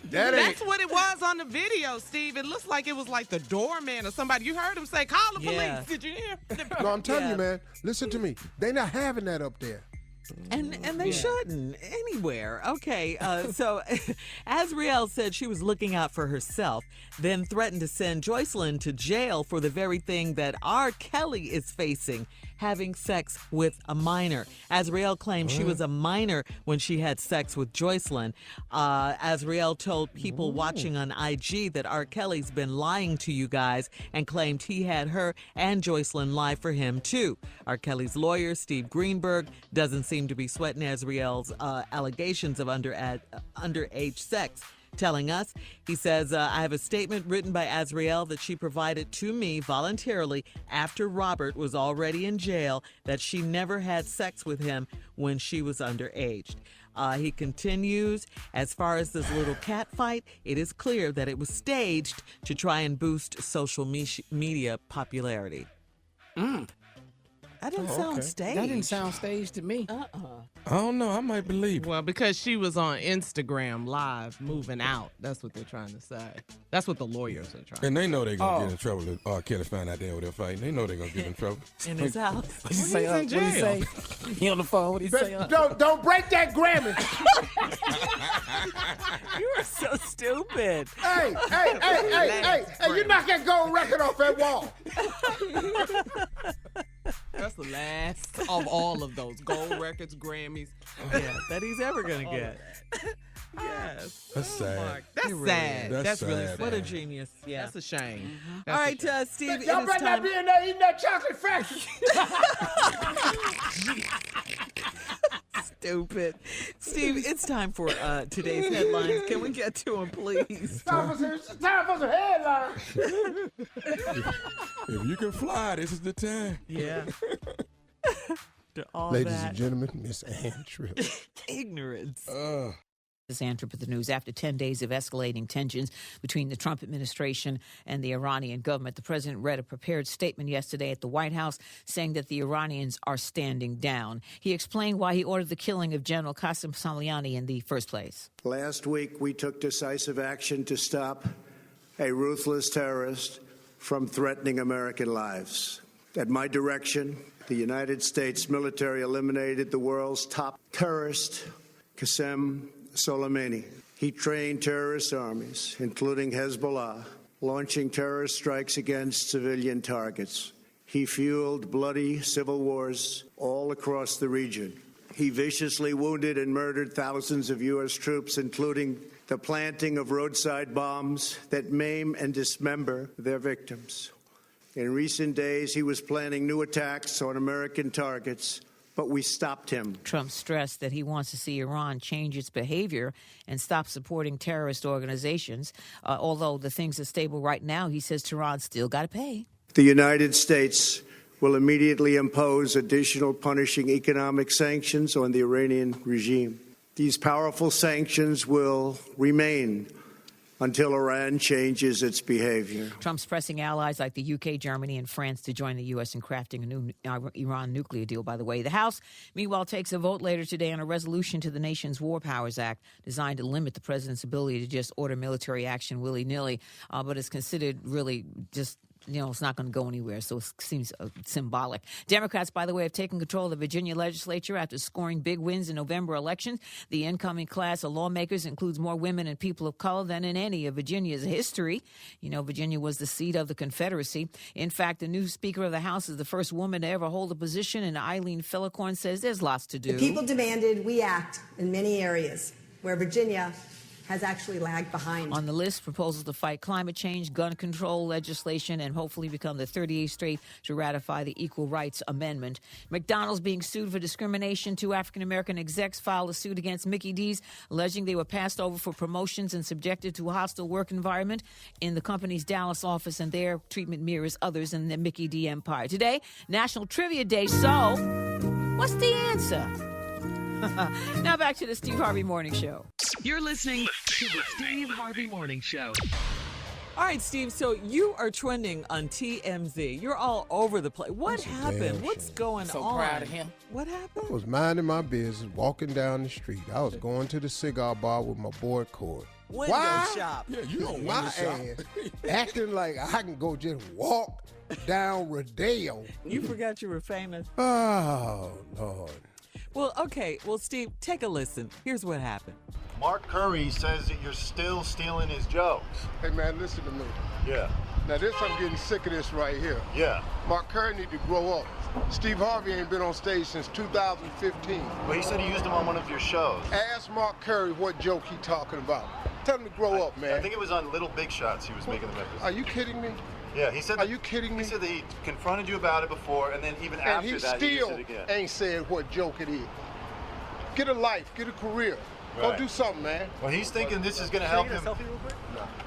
Speaker 4: That's what it was on the video, Steve. It looks like it was like the doorman or somebody. You heard him say, call the police. Did you hear?
Speaker 2: No, I'm telling you, man. Listen to me. They not having that up there.
Speaker 3: And they shouldn't anywhere. Okay, so Azriel said she was looking out for herself, then threatened to send Joycelyn to jail for the very thing that R. Kelly is facing, having sex with a minor. Azriel claimed she was a minor when she had sex with Joycelyn. Azriel told people watching on IG that R. Kelly's been lying to you guys and claimed he had her and Joycelyn lie for him too. R. Kelly's lawyer, Steve Greenberg, doesn't seem to be sweating Azriel's allegations of underage sex, telling us, he says, I have a statement written by Azriel that she provided to me voluntarily after Robert was already in jail that she never had sex with him when she was underage. He continues, as far as this little cat fight, it is clear that it was staged to try and boost social media popularity. That didn't sound staged.
Speaker 5: That didn't sound staged to me.
Speaker 6: I don't know. I might believe it.
Speaker 4: Well, because she was on Instagram Live moving out. That's what they're trying to say. That's what the lawyers are trying.
Speaker 6: And they know they're going to get in trouble if R. Kelly find out they were there fighting. They know they're going to get in trouble.
Speaker 3: In his house.
Speaker 5: What he say? What he say? He on the phone. What he say?
Speaker 2: Don't break that Grammy.
Speaker 3: You are so stupid.
Speaker 2: Hey, you knock that gold record off that wall.
Speaker 4: That's the last of all of those gold records, Grammys.
Speaker 3: Yeah, that he's ever going to get.
Speaker 4: Yes.
Speaker 6: That's sad.
Speaker 4: That's sad. That's really sad.
Speaker 3: What a genius. Yeah.
Speaker 4: That's a shame.
Speaker 3: All right, Steve,
Speaker 2: Y'all better not be in there eating that chocolate factory.
Speaker 3: Stupid. Steve, it's time for today's headlines. Can we get to them, please?
Speaker 2: It's time for some headlines.
Speaker 6: If you can fly, this is the time.
Speaker 3: Yeah.
Speaker 2: Ladies and gentlemen, Miss Ann Tripp.
Speaker 3: Ignorance.
Speaker 12: This Ann Tripp with the news. After 10 days of escalating tensions between the Trump administration and the Iranian government, the president read a prepared statement yesterday at the White House saying that the Iranians are standing down. He explained why he ordered the killing of General Qasem Soleimani in the first place.
Speaker 8: Last week, we took decisive action to stop a ruthless terrorist from threatening American lives. At my direction, the United States military eliminated the world's top terrorist, Qasem Soleimani. He trained terrorist armies, including Hezbollah, launching terrorist strikes against civilian targets. He fueled bloody civil wars all across the region. He viciously wounded and murdered thousands of U.S. troops, including the planting of roadside bombs that maim and dismember their victims. In recent days, he was planning new attacks on American targets, but we stopped him.
Speaker 12: Trump stressed that he wants to see Iran change its behavior and stop supporting terrorist organizations. Although the things are stable right now, he says Tehran's still got to pay.
Speaker 8: The United States will immediately impose additional punishing economic sanctions on the Iranian regime. These powerful sanctions will remain until Iran changes its behavior.
Speaker 12: Trump's pressing allies like the UK, Germany, and France to join the U.S. in crafting a new Iran nuclear deal, by the way. The House, meanwhile, takes a vote later today on a resolution to the nation's War Powers Act designed to limit the president's ability to just order military action willy-nilly, but it's considered really just it's not going to go anywhere, so it seems symbolic. Democrats, by the way, have taken control of the Virginia legislature after scoring big wins in November elections. The incoming class of lawmakers includes more women and people of color than in any of Virginia's history. Virginia was the seat of the Confederacy. In fact, the new Speaker of the House is the first woman to ever hold a position, and Eileen Fillicorn says there's lots to do.
Speaker 13: The people demanded we act in many areas where Virginia has actually lagged behind.
Speaker 12: On the list, proposals to fight climate change, gun control legislation, and hopefully become the 38th state to ratify the Equal Rights Amendment. McDonald's being sued for discrimination. 2 African-American execs filed a suit against Mickey D's, alleging they were passed over for promotions and subjected to a hostile work environment in the company's Dallas office, and their treatment mirrors others in the Mickey D empire. Today, National Trivia Day, so what's the answer? Now back to the Steve Harvey Morning Show.
Speaker 7: You're listening to the Steve Harvey Morning Show.
Speaker 3: All right, Steve, so you are trending on TMZ. You're all over the place. What happened? What's going on?
Speaker 5: So proud of him.
Speaker 3: What happened?
Speaker 2: I was minding my business, walking down the street. I was going to the cigar bar with my boy Corey.
Speaker 3: Window shop.
Speaker 6: Yeah, you don't
Speaker 2: My
Speaker 6: want to shop.
Speaker 2: ass acting like I can go just walk down Rodeo.
Speaker 3: You forgot you were famous.
Speaker 2: Oh, Lord.
Speaker 3: Well, okay. Well, Steve, take a listen. Here's what happened.
Speaker 14: Mark Curry says that you're still stealing his jokes.
Speaker 2: Hey, man, listen to me.
Speaker 14: Yeah.
Speaker 2: Now, I'm getting sick of this right here.
Speaker 14: Yeah.
Speaker 2: Mark Curry need to grow up. Steve Harvey ain't been on stage since 2015.
Speaker 14: Well, he said he used him on one of your shows.
Speaker 2: Ask Mark Curry what joke he talking about. Tell him to grow up, man.
Speaker 14: I think it was on Little Big Shots he was making the reference.
Speaker 2: Are you kidding me?
Speaker 14: Yeah, he said.
Speaker 2: Are you kidding me?
Speaker 14: He said that he confronted you about it before, and then even after that, he used it again.
Speaker 2: And he still ain't said what joke it is. Get a life, get a career.
Speaker 14: Right.
Speaker 2: Go do something, man.
Speaker 14: Well, he's thinking this is going to help him.
Speaker 2: No.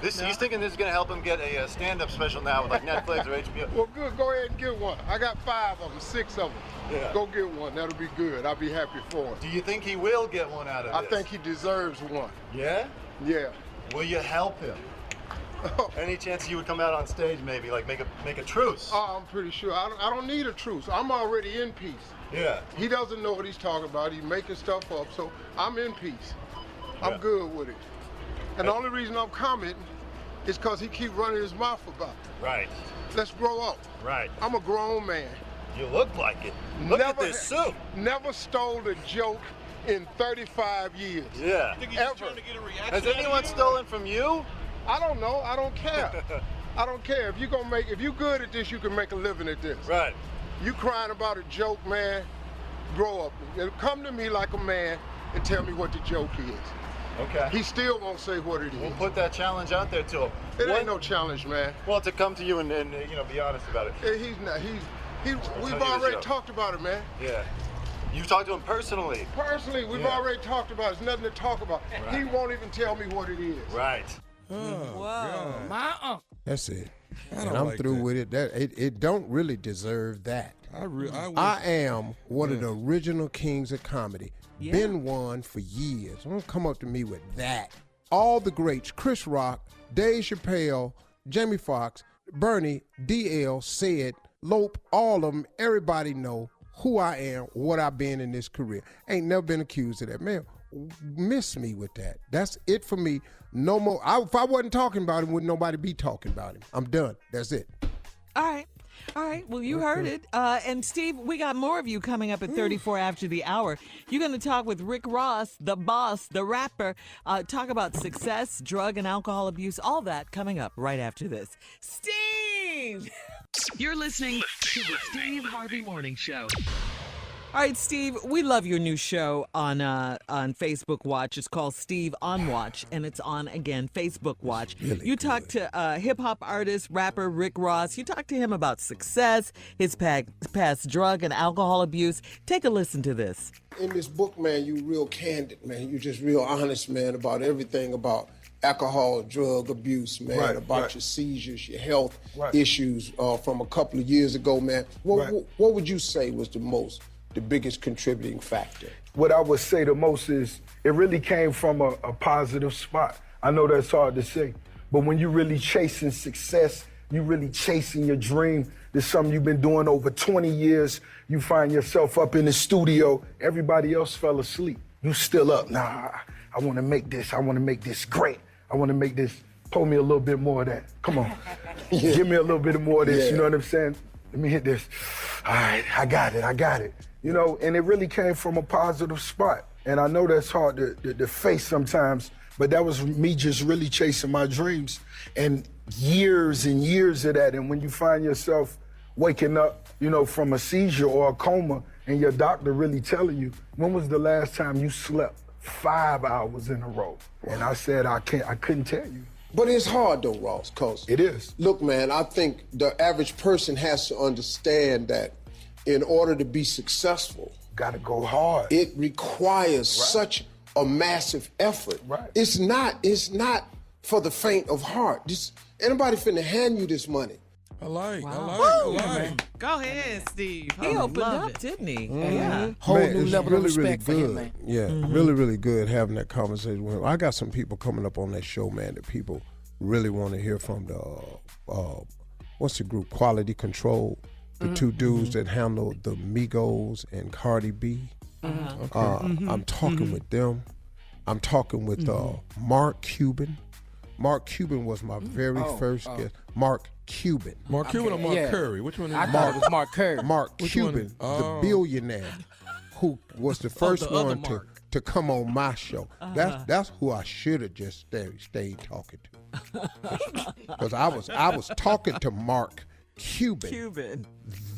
Speaker 14: He's thinking this is going to help him get a stand-up special now with like Netflix or HBO.
Speaker 2: Well, good. Go ahead and get one. I got 5 of them, 6 of them.
Speaker 14: Yeah.
Speaker 2: Go get one. That'll be good. I'll be happy for him.
Speaker 14: Do you think he will get one out of this?
Speaker 2: I think he deserves one.
Speaker 14: Yeah?
Speaker 2: Yeah.
Speaker 14: Will you help him? Any chance you would come out on stage, maybe like make a truce?
Speaker 2: Oh, I'm pretty sure. I don't need a truce. I'm already in peace.
Speaker 14: Yeah.
Speaker 2: He doesn't know what he's talking about. He's making stuff up, so I'm in peace. I'm good with it. And the only reason I'm commenting is because he keep running his mouth about it.
Speaker 14: Right.
Speaker 2: Let's grow up.
Speaker 14: Right.
Speaker 2: I'm a grown man.
Speaker 14: You look like it. Look at this suit.
Speaker 2: Never stole a joke in 35 years.
Speaker 14: Yeah.
Speaker 2: Ever.
Speaker 14: Has anyone stolen from you?
Speaker 2: I don't know. I don't care. I don't care. If you good at this, you can make a living at this.
Speaker 14: Right.
Speaker 2: You crying about a joke, man, grow up. Come to me like a man and tell me what the joke is.
Speaker 14: Okay.
Speaker 2: He still won't say what it is.
Speaker 14: We'll put that challenge out there to him.
Speaker 2: It ain't no challenge, man.
Speaker 14: Well, to come to you and be honest about it.
Speaker 2: He's not. We've already talked about it, man.
Speaker 14: Yeah. You talked to him personally.
Speaker 2: Personally, we've already talked about it. There's nothing to talk about. Right. He won't even tell me what it is.
Speaker 14: Right.
Speaker 3: Whoa.
Speaker 5: My uncle.
Speaker 2: That's it. And I'm through with it. It don't really deserve that. I am one of the original kings of comedy.
Speaker 3: Yeah.
Speaker 2: Been one for years. Don't come up to me with that. All the greats, Chris Rock, Dave Chappelle, Jamie Foxx, Bernie, DL, Sid, Lope, all of them, everybody know who I am, what I've been in this career. Ain't never been accused of that. Man, miss me with that. That's it for me. No more. If I wasn't talking about him, wouldn't nobody be talking about him. I'm done. That's it.
Speaker 3: All right. Well, you heard it. And Steve, we got more of you coming up at 34 after the hour. You're going to talk with Rick Ross, the boss, the rapper, talk about success, drug and alcohol abuse, all that coming up right after this. Steve!
Speaker 7: You're listening to the Steve Harvey Morning Show.
Speaker 3: All right, Steve, we love your new show on Facebook Watch. It's called Steve on Watch, and it's on, again, Facebook Watch.
Speaker 2: Really
Speaker 3: you talk to hip-hop artist, rapper Rick Ross. You talk to him about success, his past drug and alcohol abuse. Take a listen to this.
Speaker 2: In this book, man, you real candid, man. You just real honest, man, about everything about alcohol, drug abuse, man, your seizures, your health issues from a couple of years ago, man. What would you say was the biggest contributing factor?
Speaker 15: What I would say the most is it really came from a positive spot. I know that's hard to say, But when you're really chasing success, you really chasing your dream. There's something you've been doing over 20 years. You find yourself up in the studio. Everybody else fell asleep. You still up. Nah, I want to make this. I want to make this great. I want to make this. Pull me a little bit more of that. Come on. Give me a little bit more of this. You know what I'm saying? Let me hit this. All right, I got it. You know, and it really came from a positive spot. And I know that's hard to face sometimes, but that was me just really chasing my dreams. And years and years of that. And when you find yourself waking up, you know, from a seizure or a coma, and your doctor really telling you, when was the last time you slept 5 hours in a row? And I said, I couldn't tell you.
Speaker 2: But it's hard though, Ross, cause
Speaker 15: it is.
Speaker 2: Look, man, I think the average person has to understand that in order to be successful,
Speaker 15: gotta go hard.
Speaker 2: It requires such a massive effort.
Speaker 15: Right.
Speaker 2: It's not for the faint of heart. Anybody finna hand you this money.
Speaker 6: I like.
Speaker 4: Go ahead, Steve.
Speaker 3: He opened up, didn't he?
Speaker 6: Mm-hmm.
Speaker 3: Yeah.
Speaker 5: Whole
Speaker 2: Man,
Speaker 5: new
Speaker 2: it's
Speaker 5: level
Speaker 2: really,
Speaker 5: of respect
Speaker 2: really
Speaker 5: for
Speaker 2: good.
Speaker 5: him, man.
Speaker 2: Yeah, really good having that conversation with him. I got some people coming up on that show, man, that people really want to hear from. What's the group? Quality Control. The two dudes that handle the Migos and Cardi B. I'm talking with them. I'm talking with Mark Cuban. Mark Cuban was my very first guest. Mark Cuban.
Speaker 6: Mark Cuban or Mark Curry? Which one is
Speaker 5: I thought it was Mark Curry.
Speaker 2: Mark Cuban, the billionaire, who was the first one to come on my show. That's who I should have just stayed talking to. Because I was talking to Mark Cuban.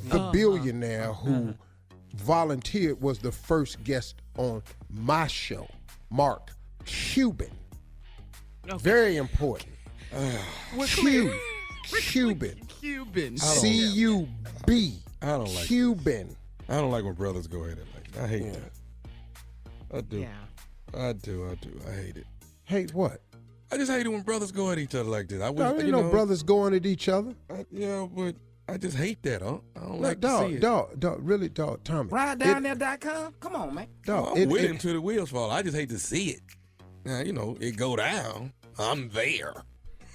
Speaker 2: The billionaire who volunteered, was the first guest on my show. Mark Cuban. Okay. Very important. Cuban. C-U-B.
Speaker 6: I don't like
Speaker 2: Cuban.
Speaker 6: I don't like when brothers go at it like that. I hate that. I do.
Speaker 4: Yeah.
Speaker 6: I do. I hate it.
Speaker 2: Hate what?
Speaker 6: I just hate it when brothers go at each other like this. I
Speaker 2: You know brothers going at each other.
Speaker 6: But I just hate that, huh? I don't like
Speaker 2: dog,
Speaker 6: to see it.
Speaker 2: Dog, Tommy.
Speaker 5: RideDownThere.com? Come on, man.
Speaker 2: Dog,
Speaker 6: I'm with him till the wheels fall. I just hate to see it. Now, it go down. I'm there.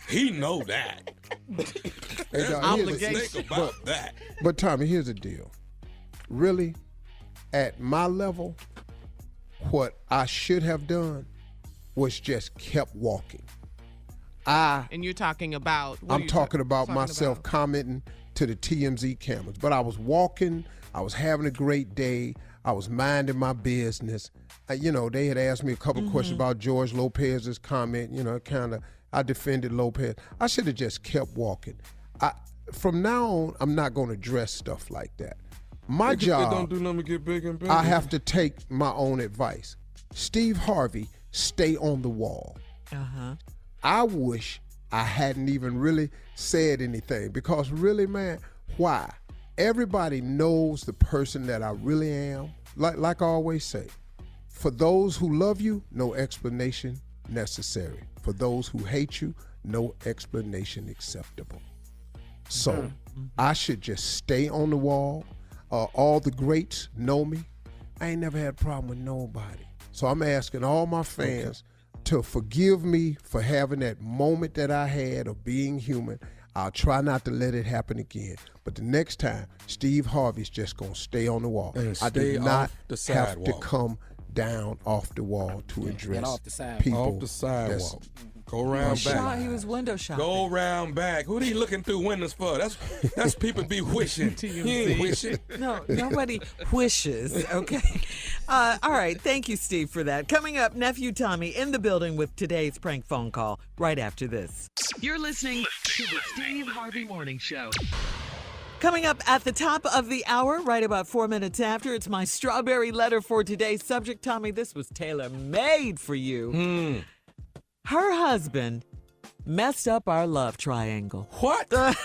Speaker 6: He know that. There's obligation about that.
Speaker 2: But Tommy, here's the deal. Really, at my level, what I should have done was just kept walking.
Speaker 4: And you're talking about?
Speaker 2: I'm talking about myself commenting to the TMZ cameras. But I was walking. I was having a great day. I was minding my business. They had asked me a couple questions about George Lopez's comment. I defended Lopez. I should have just kept walking. From now on, I'm not going to dress stuff like that. My job,
Speaker 6: don't do nothing to get bigger and bigger.
Speaker 2: I have to take my own advice. Steve Harvey, stay on the wall. I wish I hadn't even really said anything, because really, man, why? Everybody knows the person that I really am. Like I always say, for those who love you, no explanation necessary. For those who hate you, no explanation acceptable. So I should just stay on the wall. All the greats know me. I ain't never had a problem with nobody. So I'm asking all my fans to forgive me for having that moment that I had of being human. I'll try not to let it happen again. But the next time, Steve Harvey's just going to stay on the wall.
Speaker 6: I do not
Speaker 2: have to come down off the wall to address people.
Speaker 6: Off the sidewalk. Go around back.
Speaker 3: He was window shopping.
Speaker 6: Go around back. Who are you looking through windows for? That's people be wishing. You ain't wishing.
Speaker 3: No, nobody wishes. Okay. All right. Thank you, Steve, for that. Coming up, Nephew Tommy in the building with today's prank phone call right after this.
Speaker 7: You're listening to the Steve Harvey Morning Show.
Speaker 3: Coming up at the top of the hour, right about 4 minutes after, it's my strawberry letter for today's subject. Tommy, this was tailor-made for you. Her husband messed up our love triangle.
Speaker 6: What? Some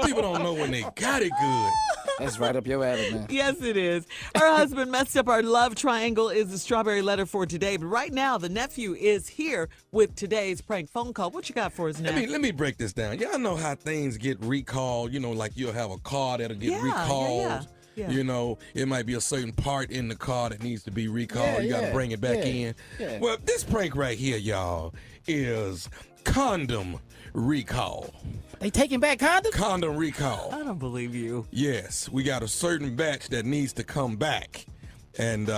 Speaker 6: people don't know when they got it good.
Speaker 5: That's right up your alley, man.
Speaker 3: Yes, it is. Her husband messed up our love triangle is the strawberry letter for today. But right now, the nephew is here with today's prank phone call. What you got for us now?
Speaker 6: Let me break this down. Y'all know how things get recalled. Like you'll have a car that'll get recalled.
Speaker 3: Yeah.
Speaker 6: You know, it might be a certain part in the car that needs to be recalled. You got to bring it back in.
Speaker 5: Yeah.
Speaker 6: Well, this prank right here, y'all, is condom recall.
Speaker 5: They taking back condoms?
Speaker 6: Condom recall.
Speaker 3: I don't believe you.
Speaker 6: Yes, we got a certain batch that needs to come back. And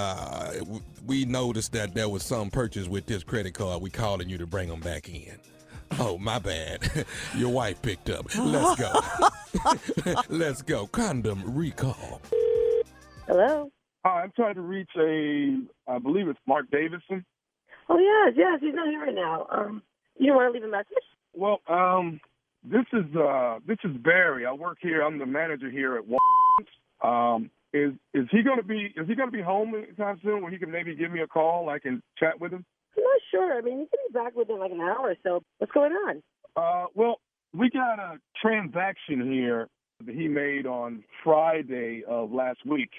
Speaker 6: we noticed that there was some purchase with this credit card. We calling you to bring them back in. Oh, my bad. Your wife picked up. Let's go. Let's go. Condom recall.
Speaker 16: Hello?
Speaker 10: Hi, I'm trying to reach I believe it's Mark Davidson.
Speaker 16: Oh, yes, he's not here right now. You don't want to leave a message?
Speaker 10: Well, this is Barry. I work here. I'm the manager here at Walgreens. Is he gonna be home anytime soon where he can maybe give me a call? I can chat with him?
Speaker 16: I'm not sure. I mean, he can be back within like an hour or so. What's going on?
Speaker 10: Well, we got a transaction here that he made on Friday of last week.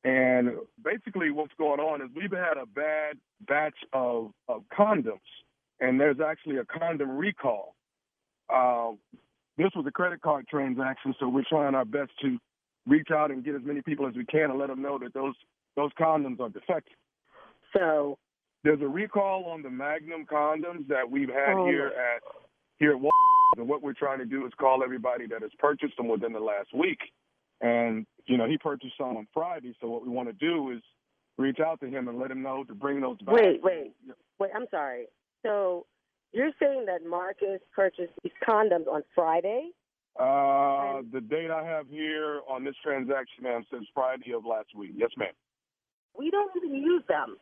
Speaker 10: And basically what's going on is we've had a bad batch of condoms, and there's actually a condom recall. This was a credit card transaction, so we're trying our best to reach out and get as many people as we can and let them know that those condoms are defective.
Speaker 16: So
Speaker 10: there's a recall on the Magnum condoms that we've had here at Walgreens, and what we're trying to do is call everybody that has purchased them within the last week. And, he purchased some on Friday, so what we want to do is reach out to him and let him know to bring those back.
Speaker 16: Wait, I'm sorry. So you're saying that Marcus purchased these condoms on Friday?
Speaker 10: The date I have here on this transaction, ma'am, says Friday of last week. Yes, ma'am.
Speaker 16: We don't even use them.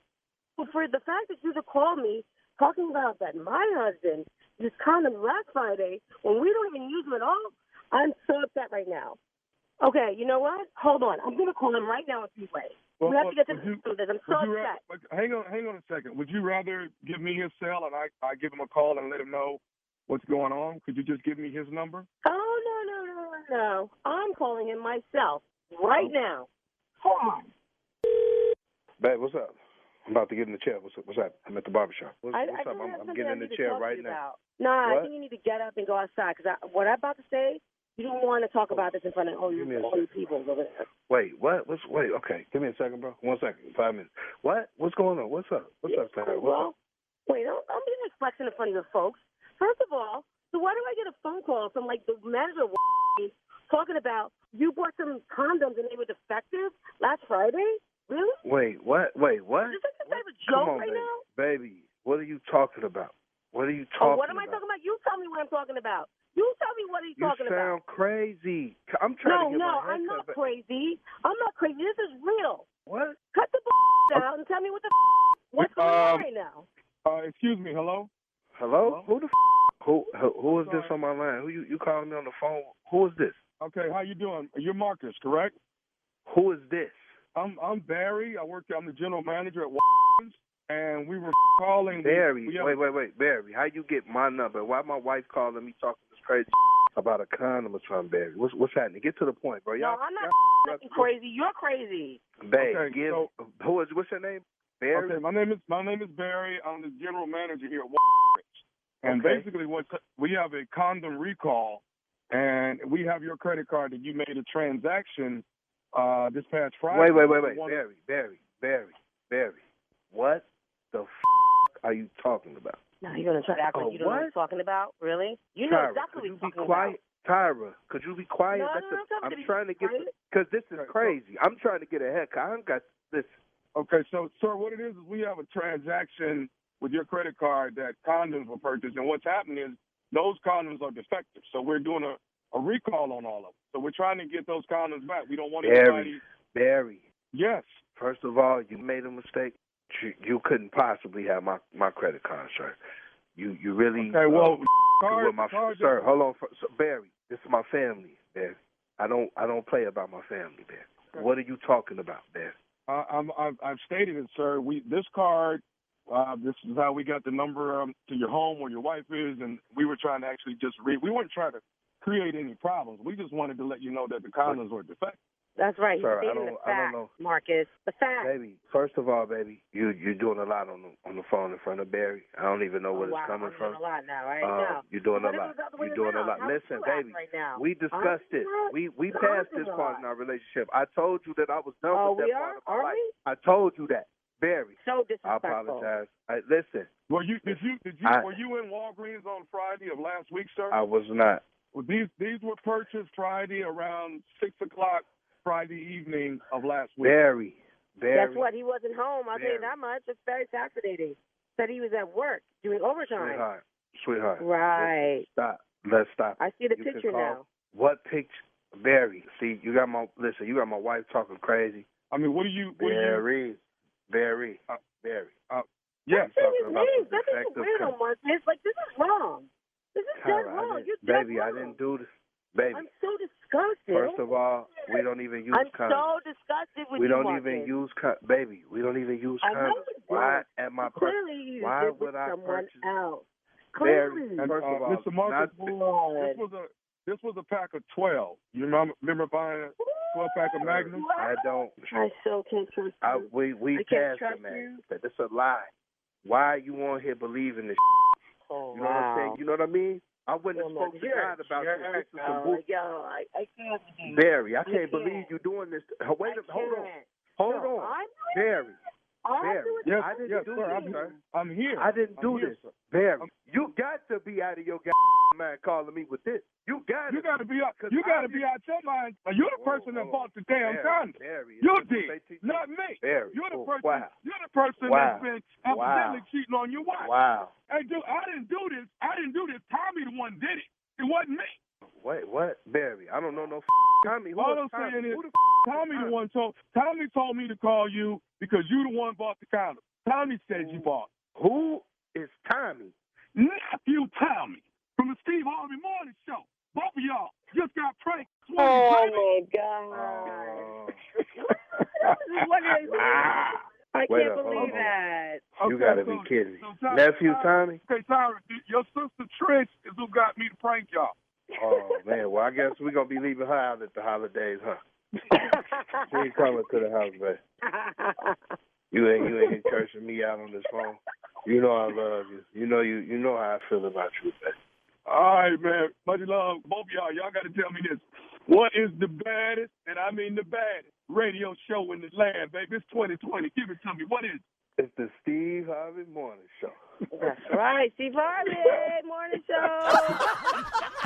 Speaker 16: But for the fact that you just called me talking about that my husband used condoms last Friday when we don't even use them at all, I'm so upset right now. Okay, you know what? Hold on. I'm going to call him right now in 3 ways. We have to get to this. I'm so upset.
Speaker 10: Hang on a second. Would you rather give me his cell and I give him a call and let him know what's going on? Could you just give me his number?
Speaker 16: Oh, no. I'm calling him myself right now. Hold on.
Speaker 17: Babe, what's up? I'm about to get in the chair. What's up? I'm at the barbershop. What's up? I'm getting in the chair right now.
Speaker 16: Nah,
Speaker 17: what?
Speaker 16: I think you need to get up and go outside because what I'm about to say, you don't want to talk about this in front of all your people over there.
Speaker 17: Wait, what? Wait, okay. Give me a second, bro. 1 second. 5 minutes. What? What's going on? What's up? What's up, Sarah? What's up?
Speaker 16: Wait, don't be like flexing in front of your folks. First of all, so why do I get a phone call from like the manager of talking about you bought some condoms and they were defective last Friday? Really?
Speaker 17: Wait, what?
Speaker 16: Is this like some type of joke
Speaker 17: on,
Speaker 16: right
Speaker 17: baby.
Speaker 16: now?
Speaker 17: Baby, what are you talking about? What are you talking about?
Speaker 16: What am I talking about? You tell me what I'm talking about. You tell me what are you talking about.
Speaker 17: You sound crazy. I'm trying to get my
Speaker 16: I'm
Speaker 17: haircut
Speaker 16: not crazy. I'm not crazy. This is real.
Speaker 17: What?
Speaker 16: Cut the out and tell me what's going on right now.
Speaker 10: Excuse me. Hello?
Speaker 17: Hello? Who the Who is this on my line? Who you calling me on the phone? Who is this?
Speaker 10: Okay, how you doing? You're Marcus, correct?
Speaker 17: Who is this?
Speaker 10: I'm Barry. I'm the general manager at Walgreens, and we were calling.
Speaker 17: Barry, wait, Barry. How you get my number? Why my wife calling me talking this crazy about a condom or something, Barry? What's happening? Get to the point, bro.
Speaker 16: No, I'm not crazy. You're crazy.
Speaker 17: Babe,
Speaker 10: okay,
Speaker 17: what's your name? Barry.
Speaker 10: Okay, my name is Barry. I'm the general manager here at Walgreens, and basically we have a condom recall, and we have your credit card that you made a transaction this past Friday.
Speaker 17: Wait. Barry. What the are you talking about?
Speaker 16: Now you're going to try to act like you don't know what he's talking about? Really? You know
Speaker 17: Tyra,
Speaker 16: exactly what he's talking
Speaker 17: about. Tyra, could you be quiet?
Speaker 16: No,
Speaker 17: I'm trying to get because this is crazy. I'm trying to get a haircut. I don't got this.
Speaker 10: Okay, so, sir, what it is we have a transaction with your credit card that condoms were purchased, and what's happening is those condoms are defective. So we're doing a recall on all of them. So we're trying to get those condoms back. We don't want anybody.
Speaker 17: Barry.
Speaker 10: Yes.
Speaker 17: First of all, you made a mistake. You couldn't possibly have my credit card, sir. You really.
Speaker 10: Okay, well,
Speaker 17: sir, hold on, Barry. This is my family, Barry. I don't play about my family, Barry. Okay. What are you talking about, Barry?
Speaker 10: I've stated it, sir. This card. This is how we got the number to your home where your wife is, and we were trying to actually just read. We weren't trying to create any problems. We just wanted to let you know that the condoms were defective.
Speaker 16: That's right.
Speaker 17: Sir,
Speaker 16: He's
Speaker 17: I
Speaker 16: stating
Speaker 17: don't
Speaker 16: the fact,
Speaker 17: know.
Speaker 16: Marcus. The fact.
Speaker 17: Baby, first of all, baby, you're doing a lot on the phone in front of Barry. I don't even know where it's coming from.
Speaker 16: I'm doing a lot now, right? now.
Speaker 17: You're doing a lot. You're doing a lot. Listen, baby, we discussed this. We passed this part in our relationship. I told you that I was done with that part of my life. I told you that, Barry.
Speaker 16: So disrespectful.
Speaker 17: I apologize. Listen.
Speaker 10: Were you in Walgreens on Friday of last week, sir?
Speaker 17: I was not.
Speaker 10: Well, these were purchased Friday around 6:00 Friday evening of last week.
Speaker 17: Barry.
Speaker 16: Guess what? He wasn't home. I'll tell you that much. It's very fascinating. Said he was at work doing overtime.
Speaker 17: Sweetheart.
Speaker 16: Right.
Speaker 17: Let's stop.
Speaker 16: I see the picture now.
Speaker 17: What picture? Barry. See, you got my wife talking crazy.
Speaker 10: I mean, what are you?
Speaker 17: Barry.
Speaker 16: Yes. Nothing weird on Marcus. Like, this is wrong. This is dead wrong. You're dead
Speaker 17: Baby,
Speaker 16: wrong.
Speaker 17: I didn't do this. Baby.
Speaker 16: I'm so disgusted.
Speaker 17: First of all, we don't even use condoms.
Speaker 16: I'm so disgusted with
Speaker 17: we
Speaker 16: you,
Speaker 17: don't
Speaker 16: Marcus.
Speaker 17: even use baby. We don't even use
Speaker 16: I know
Speaker 17: condoms.
Speaker 16: you
Speaker 17: Why
Speaker 16: don't.
Speaker 17: at my
Speaker 16: Clearly you
Speaker 17: why
Speaker 16: did
Speaker 17: would
Speaker 16: with
Speaker 17: I
Speaker 16: someone
Speaker 17: purchase
Speaker 16: else.
Speaker 17: Barry,
Speaker 16: Clearly.
Speaker 17: first of all,
Speaker 10: Mr. Marcus, this was a pack of 12. You remember buying a 12-pack of Magnum?
Speaker 17: I don't.
Speaker 16: I so can't trust you.
Speaker 17: We
Speaker 16: I can't
Speaker 17: passed the
Speaker 16: trust
Speaker 17: man. That's a lie. Why are you on here believing this?
Speaker 16: Oh,
Speaker 17: you know what I'm saying? You know what I mean? I wouldn't have spoke to God about this. This is some bullshit.
Speaker 16: I can't.
Speaker 17: Barry, I can't believe you doing this. Hold on. Barry.
Speaker 10: Yes,
Speaker 17: I didn't do
Speaker 10: sir.
Speaker 17: this, sir.
Speaker 10: I'm here.
Speaker 17: I didn't do this.
Speaker 10: Sir.
Speaker 17: Barry, you got to be out of your mind calling me with this. You got to be out
Speaker 10: your mind. You're the person that bought the damn condom. You did, not me.
Speaker 17: Barry.
Speaker 10: You're the person.
Speaker 17: Wow.
Speaker 10: You're the person that's been accidentally cheating on your wife.
Speaker 17: Wow.
Speaker 10: Hey, dude, I didn't do this. Tommy the one did it. It wasn't me.
Speaker 17: Wait, what? Barry, I don't know no Tommy.
Speaker 10: All I'm saying is, Tommy told me to call you because you the one bought the condom. Tommy said you bought.
Speaker 17: Who is Tommy?
Speaker 10: Nephew Tommy from the Steve Harvey Morning Show. Both of y'all just got pranked.
Speaker 16: Oh my God! I can't believe that.
Speaker 17: You gotta be kidding me. Nephew Tommy?
Speaker 10: Okay, Tyra, your sister Trish is who got me to prank y'all.
Speaker 17: Oh man, well I guess we're gonna be leaving her out at the holidays, huh? She ain't coming to the house, baby. You ain't here cursing me out on this phone. You know I love you. You know how I feel about you, baby.
Speaker 10: All right, man. Much love, both of y'all. Y'all got to tell me this. What is the baddest, and I mean the baddest, radio show in the land, baby? It's 2020. Give it to me. What is it?
Speaker 17: It's the Steve Harvey Morning Show.
Speaker 16: That's right, Steve Harvey Morning Show.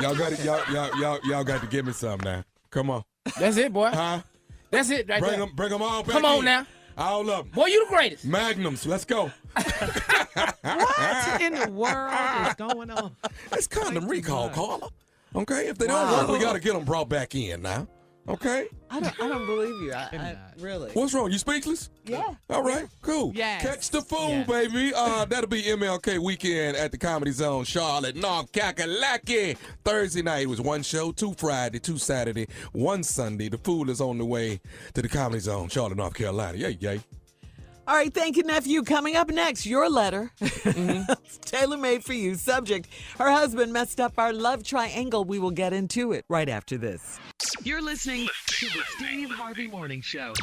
Speaker 6: Y'all got to give me some now. Come on.
Speaker 5: That's it, boy.
Speaker 6: Huh?
Speaker 5: That's it right there.
Speaker 6: Bring them all back.
Speaker 5: Come on now.
Speaker 6: All of them.
Speaker 5: Boy, you the greatest.
Speaker 6: Magnums. Let's go.
Speaker 4: What in the world is going on?
Speaker 6: It's condom recall, Carla. Okay? If they don't work, we got to get them brought back in now. Okay?
Speaker 3: I don't believe you. I really.
Speaker 6: What's wrong? You speechless?
Speaker 3: Yeah.
Speaker 6: All right, cool.
Speaker 4: Yes.
Speaker 6: Catch the fool,
Speaker 4: Yes.
Speaker 6: baby. That'll be MLK weekend at the Comedy Zone, Charlotte, North Kakalaki. Thursday night was one show, 2 Friday, 2 Saturday, 1 Sunday. The fool is on the way to the Comedy Zone, Charlotte, North Carolina. Yay.
Speaker 3: All right, thank you, nephew. Coming up next, your letter. It's tailor-made for you. Subject, her husband messed up our love triangle. We will get into it right after this.
Speaker 7: You're listening to the Steve Harvey Morning Show.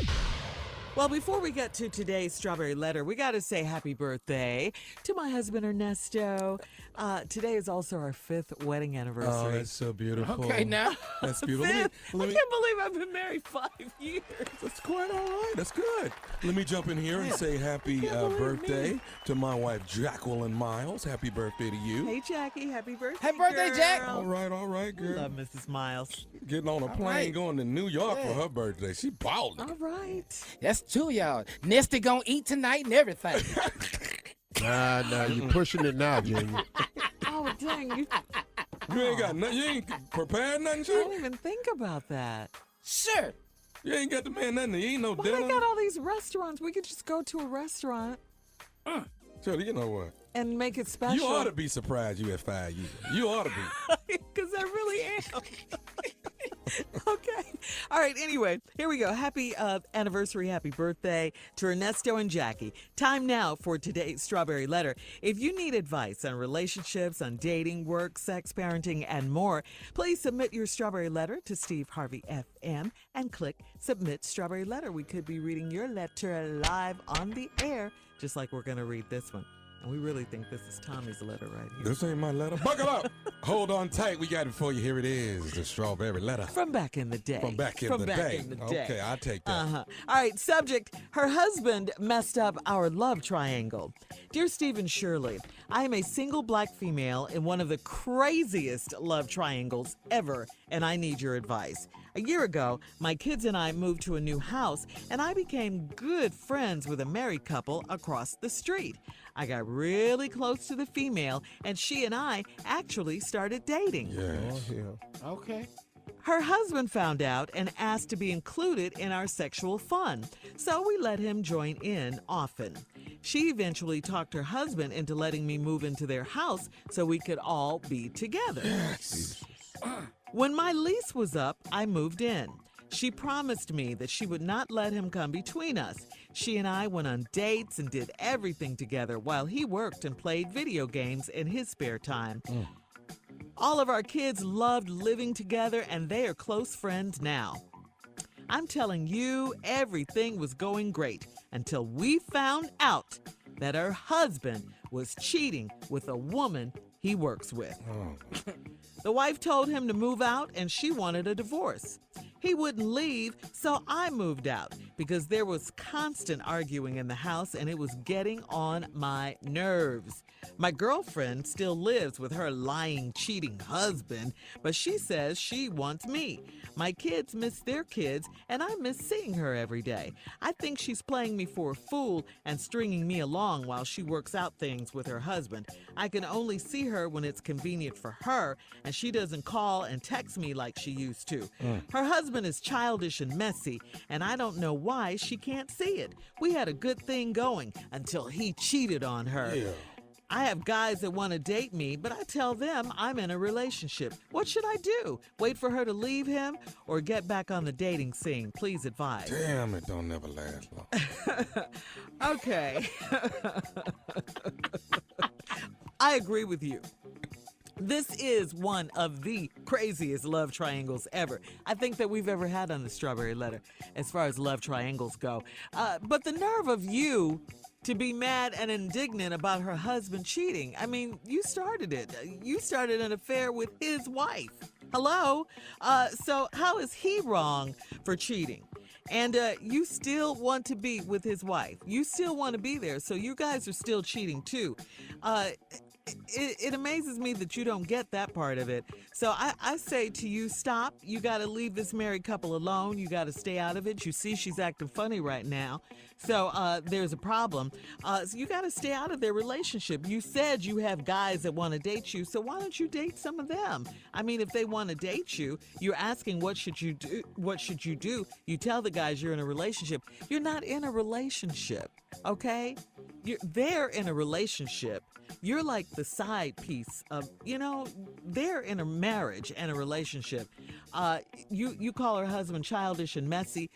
Speaker 3: Well, before we get to today's strawberry letter, we got to say happy birthday to my husband, Ernesto. Today is also our 5th wedding anniversary.
Speaker 6: Oh, that's so beautiful.
Speaker 5: Okay, now.
Speaker 6: That's beautiful.
Speaker 3: I can't believe I've been married 5 years.
Speaker 6: That's quite all right. That's good. Let me jump in here and say happy birthday to my wife, Jacqueline Miles. Happy birthday to you.
Speaker 3: Hey, Jackie. Happy birthday,
Speaker 5: Happy birthday,
Speaker 3: girl.
Speaker 5: Jack.
Speaker 6: All right, girl.
Speaker 3: Love Mrs. Miles.
Speaker 6: Getting on a plane going to New York for her birthday. She balling.
Speaker 3: All right.
Speaker 5: That's 2 of y'all. Nesty gonna eat tonight and everything.
Speaker 2: Nah, you pushing it now, Junior.
Speaker 3: Oh, dang. You
Speaker 6: ain't got nothing. You ain't prepared nothing,
Speaker 3: I
Speaker 6: sure?
Speaker 3: didn't even think about that.
Speaker 5: Sure.
Speaker 6: You ain't got the man nothing to eat, no
Speaker 3: Well,
Speaker 6: dinner.
Speaker 3: they got all these restaurants. We could just go to a restaurant
Speaker 6: Shirley, you know what?
Speaker 3: and make it special.
Speaker 6: You ought to be surprised you at 5 years. You ought to be.
Speaker 3: Because I really am. Okay. All right. Anyway, here we go. Happy anniversary. Happy birthday to Nesto and Jackie. Time now for today's Strawberry Letter. If you need advice on relationships, on dating, work, sex, parenting, and more, please submit your Strawberry Letter to Steve Harvey FM and click Submit Strawberry Letter. We could be reading your letter live on the air, just like we're going to read this one. And we really think this is Tommy's letter right here.
Speaker 6: This ain't my letter. Buckle up. Hold on tight. We got it for you. Here it is, the Strawberry Letter.
Speaker 3: From back in the day.
Speaker 6: From back in the day. Okay, I'll take that.
Speaker 3: All right, subject, her husband messed up our love triangle. Dear Steve and Shirley, I am a single black female in one of the craziest love triangles ever, and I need your advice. A year ago, my kids and I moved to a new house, and I became good friends with a married couple across the street. I got really close to the female, and she and I actually started dating.
Speaker 6: Yes.
Speaker 5: Okay.
Speaker 3: Her husband found out and asked to be included in our sexual fun, so we let him join in often. She eventually talked her husband into letting me move into their house so we could all be together.
Speaker 6: Yes.
Speaker 3: When my lease was up, I moved in. She promised me that she would not let him come between us. She and I went on dates and did everything together while he worked and played video games in his spare time. All of our kids loved living together, and they are close friends now. I'm telling you, everything was going great until we found out that her husband was cheating with a woman he works with. The wife told him to move out, and she wanted a divorce. He wouldn't leave, so I moved out because there was constant arguing in the house, and it was getting on my nerves. My girlfriend still lives with her lying, cheating husband, but she says she wants me. My kids miss their kids, and I miss seeing her every day. I think she's playing me for a fool and stringing me along while she works out things with her husband. I can only see her when it's convenient for her, and she doesn't call and text me like she used to. Her husband is childish and messy, and I don't know why she can't see it. We had a good thing going until he cheated on her.
Speaker 6: Yeah.
Speaker 3: I have guys that want to date me, but I tell them I'm in a relationship. What should I do? Wait for her to leave him or get back on the dating scene? Please advise.
Speaker 6: Damn, it don't never last long.
Speaker 3: Okay. I agree with you. This is one of the craziest love triangles ever. I think that we've ever had on the Strawberry Letter as far as love triangles go. But the nerve of you to be mad and indignant about her husband cheating. I mean, you started it. You started an affair with his wife. Hello? So how is he wrong for cheating? And you still want to be with his wife. You still want to be there. So you guys are still cheating too. It amazes me that you don't get that part of it. So I say to you, stop. You got to leave this married couple alone. You got to stay out of it. You see she's acting funny right now. So there's a problem. So you got to stay out of their relationship. You said you have guys that want to date you, so why don't you date some of them? I mean, if they want to date you, you're asking what should you do? What should you do? You tell the guys you're in a relationship. You're not in a relationship, okay? They're in a relationship. You're like the side piece of, they're in a marriage and a relationship. You call her husband childish and messy.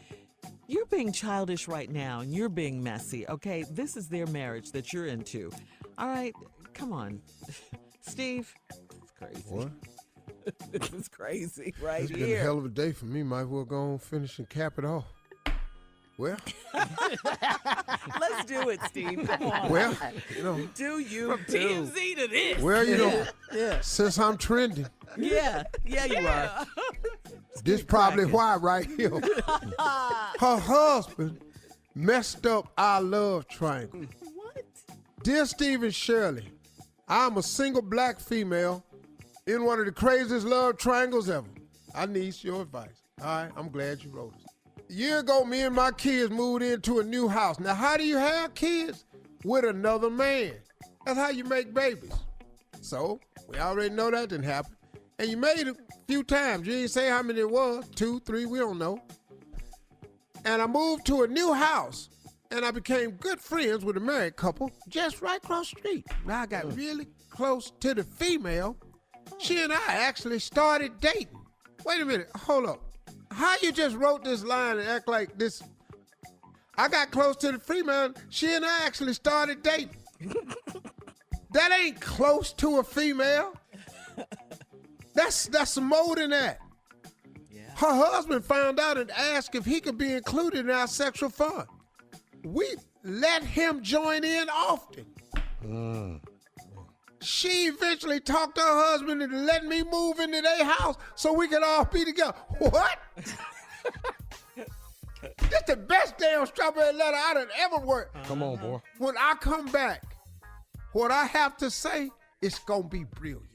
Speaker 3: You're being childish right now, and you're being messy, okay? This is their marriage that you're into. All right, come on. Steve, it's crazy.
Speaker 2: What?
Speaker 3: This is crazy right
Speaker 2: It's
Speaker 3: here.
Speaker 2: been a hell of a day for me. Might as well go on, finish, and cap it off. Well,
Speaker 3: let's do it, Steve. Come on.
Speaker 2: Well,
Speaker 3: do you
Speaker 5: from TMZ to this?
Speaker 2: Well, since I'm trending.
Speaker 3: Yeah, you are.
Speaker 2: This probably why right here. Her husband messed up our love triangle.
Speaker 3: What?
Speaker 2: Dear Steve and Shirley, I'm a single black female in one of the craziest love triangles ever. I need your advice. All right, I'm glad you wrote it. A year ago, me and my kids moved into a new house. Now, how do you have kids? With another man. That's how you make babies. So, we already know that didn't happen. And you made it a few times. You didn't say how many it was. 2, 3, we don't know. And I moved to a new house, and I became good friends with a married couple just right across the street. Now I got really close to the female. She and I actually started dating. Wait a minute. Hold up. How you just wrote this line and act like this? I got close to the female. She and I actually started dating. That ain't close to a female. That's more than that. Yeah. Her husband found out and asked if he could be included in our sexual fun. We let him join in often. She eventually talked to her husband and let me move into their house so we could all be together. What? This the best damn strawberry letter I done ever worked.
Speaker 6: Come on, boy.
Speaker 2: When I come back, what I have to say is gonna be brilliant.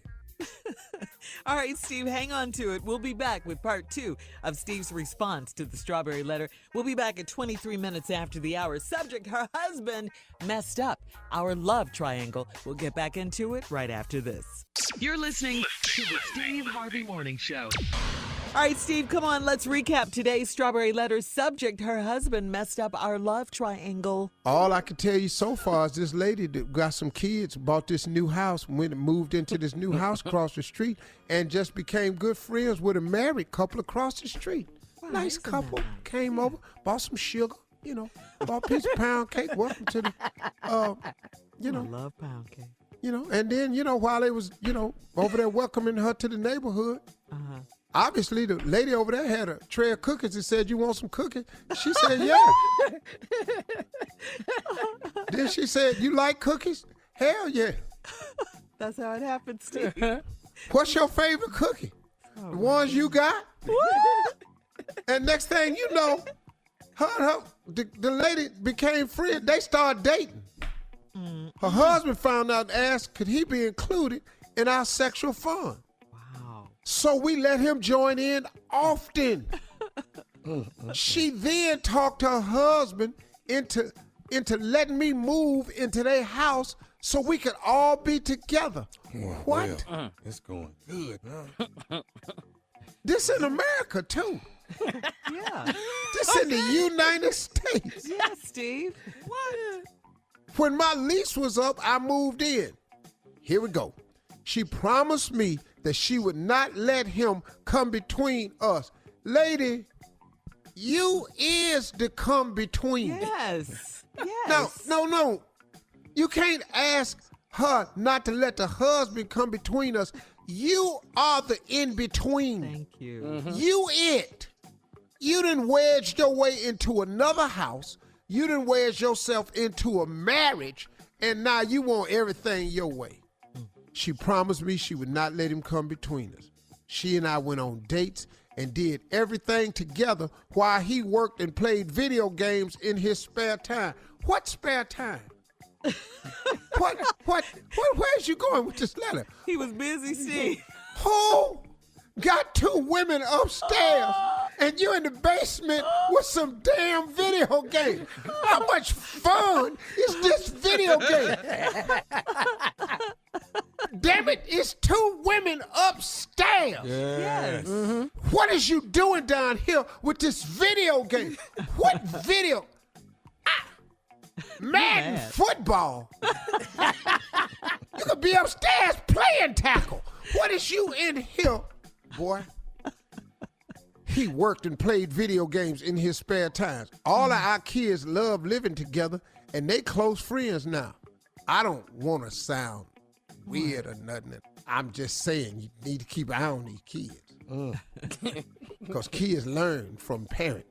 Speaker 3: All right, Steve, hang on to it. We'll be back with part 2 of Steve's response to the strawberry letter. We'll be back at 23 minutes after the hour. Subject, her husband messed up. Our love triangle. We'll get back into it right after this.
Speaker 7: You're listening to the Steve Harvey Morning Show.
Speaker 3: All right, Steve, come on. Let's recap today's strawberry letter. Subject, her husband messed up our love triangle.
Speaker 2: All I can tell you so far is this lady that got some kids, bought this new house, went and moved into this new house across the street, and just became good friends with a married couple across the street. Nice couple. Came over, bought some sugar, bought a piece of pound cake. Welcome to the,
Speaker 3: I love pound cake.
Speaker 2: And then, while they was, over there welcoming her to the neighborhood, obviously, the lady over there had a tray of cookies and said, "You want some cookies?" She said, "Yeah." Then she said, "You like cookies?" "Hell yeah."
Speaker 3: That's how it happens, Steve.
Speaker 2: "What's your favorite cookie?" "The ones you got." And next thing you know, the lady became friends. They started dating. Her husband found out and asked, could he be included in our sexual fun? So we let him join in often. She then talked her husband into letting me move into their house so we could all be together. What?
Speaker 6: Well, it's going good.
Speaker 2: This in America, too.
Speaker 3: Yeah.
Speaker 2: This in the United States.
Speaker 3: Yeah, Steve. What?
Speaker 2: When my lease was up, I moved in. Here we go. She promised me that she would not let him come between us. Lady, you is the come between.
Speaker 3: Yes. Yes.
Speaker 2: No. You can't ask her not to let the husband come between us. You are the in-between.
Speaker 3: Thank you.
Speaker 2: Mm-hmm. You it. You done wedged your way into another house. You done wedged yourself into a marriage, and now you want everything your way. She promised me she would not let him come between us. She and I went on dates and did everything together while he worked and played video games in his spare time. What spare time? Where's you going with this letter?
Speaker 3: He was busy, Steve.
Speaker 2: Who got 2 women upstairs and you in the basement with some damn video game? How much fun is this video game? Damn it, it's 2 women upstairs.
Speaker 3: Yes.
Speaker 2: Mm-hmm. What is you doing down here with this video game? What video? Madden football. You could be upstairs playing tackle. What is you in here, boy? He worked and played video games in his spare times. All of our kids love living together, and they close friends now. I don't want to sound weird or nothing. I'm just saying you need to keep an eye on these kids. Because kids learn from parents.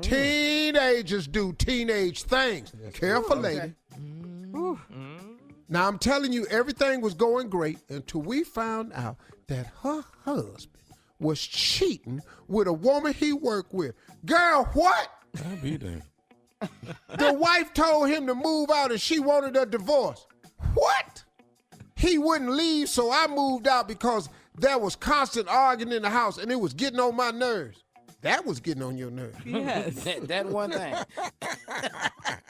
Speaker 2: Teenagers do teenage things. Careful, lady. Now, I'm telling you, everything was going great until we found out that her husband was cheating with a woman he worked with. Girl, what?
Speaker 6: I'll be there.
Speaker 2: The wife told him to move out and she wanted a divorce. What? He wouldn't leave, so I moved out because there was constant arguing in the house and it was getting on my nerves. That was getting on your nerves.
Speaker 5: Yes. that one thing.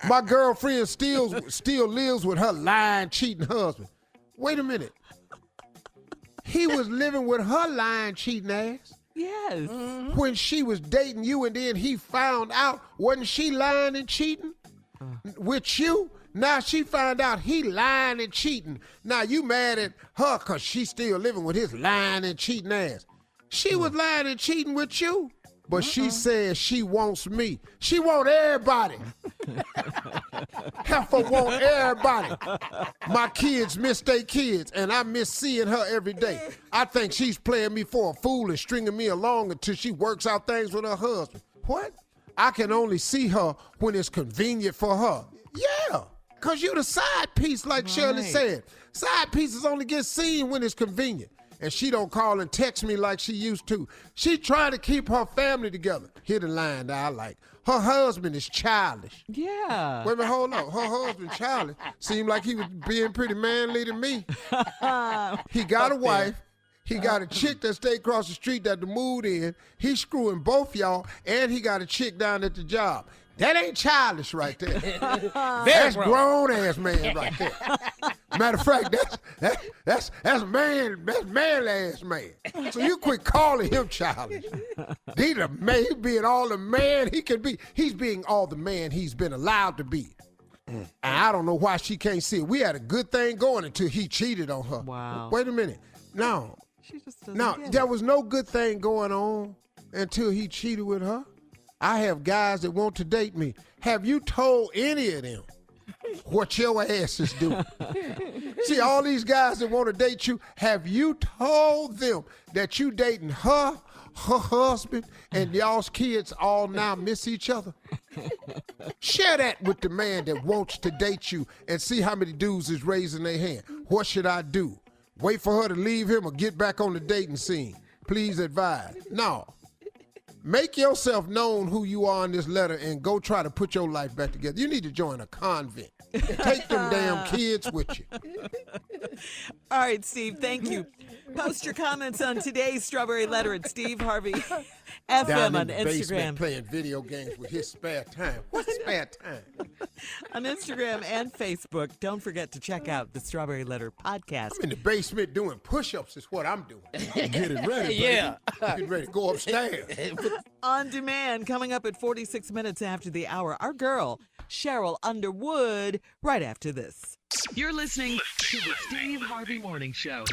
Speaker 2: My girlfriend still lives with her lying, cheating husband. Wait a minute. He was living with her lying, cheating ass.
Speaker 3: Yes.
Speaker 2: When she was dating you and then he found out, wasn't she lying and cheating with you? Now she found out he lying and cheating. Now you mad at her because she's still living with his lying and cheating ass. She was lying and cheating with you. But she says she wants me. She want everybody. Heifer want everybody. My kids miss their kids, and I miss seeing her every day. I think she's playing me for a fool and stringing me along until she works out things with her husband. What? I can only see her when it's convenient for her. Yeah, because you the side piece, like Shirley said. Side pieces only get seen when it's convenient. And she don't call and text me like she used to. She trying to keep her family together. Here's the line that I like. Her husband is childish.
Speaker 3: Yeah.
Speaker 2: Wait a minute, hold on. Her husband childish. Seemed like he was being pretty manly to me. He got a wife. He got a chick that stay across the street that the mood in. He's screwing both y'all, and he got a chick down at the job. That ain't childish right there. That's grown-ass man right there. Matter of fact, that's man-ass man. So you quit calling him childish. He being all the man he can be. He's being all the man he's been allowed to be. And I don't know why she can't see it. We had a good thing going until he cheated on her.
Speaker 3: Wow.
Speaker 2: Wait a minute. No.
Speaker 3: She just doesn't
Speaker 2: There was no good thing going on until he cheated with her. I have guys that want to date me. Have you told any of them what your ass is doing? See, all these guys that want to date you, have you told them that you dating her husband, and y'all's kids all now miss each other? Share that with the man that wants to date you and see how many dudes is raising their hand. What should I do? Wait for her to leave him or get back on the dating scene? Please advise. No. Make yourself known who you are in this letter and go try to put your life back together. You need to join a convent. Take them damn kids with you.
Speaker 3: All right, Steve, thank you. Post your comments on today's Strawberry Letter at Steve Harvey FM
Speaker 2: Down
Speaker 3: on
Speaker 2: in the
Speaker 3: Instagram.
Speaker 2: basement playing video games with his spare time. What's spare time?
Speaker 3: On Instagram and Facebook. Don't forget to check out the Strawberry Letter podcast.
Speaker 2: I'm in the basement doing push-ups is what I'm doing. Get it ready, baby.
Speaker 5: Yeah.
Speaker 2: Get ready to go upstairs.
Speaker 3: On demand, coming up at 46 minutes after the hour, our girl, Sheryl Underwood, right after this.
Speaker 7: You're listening to the Steve Harvey Morning Show.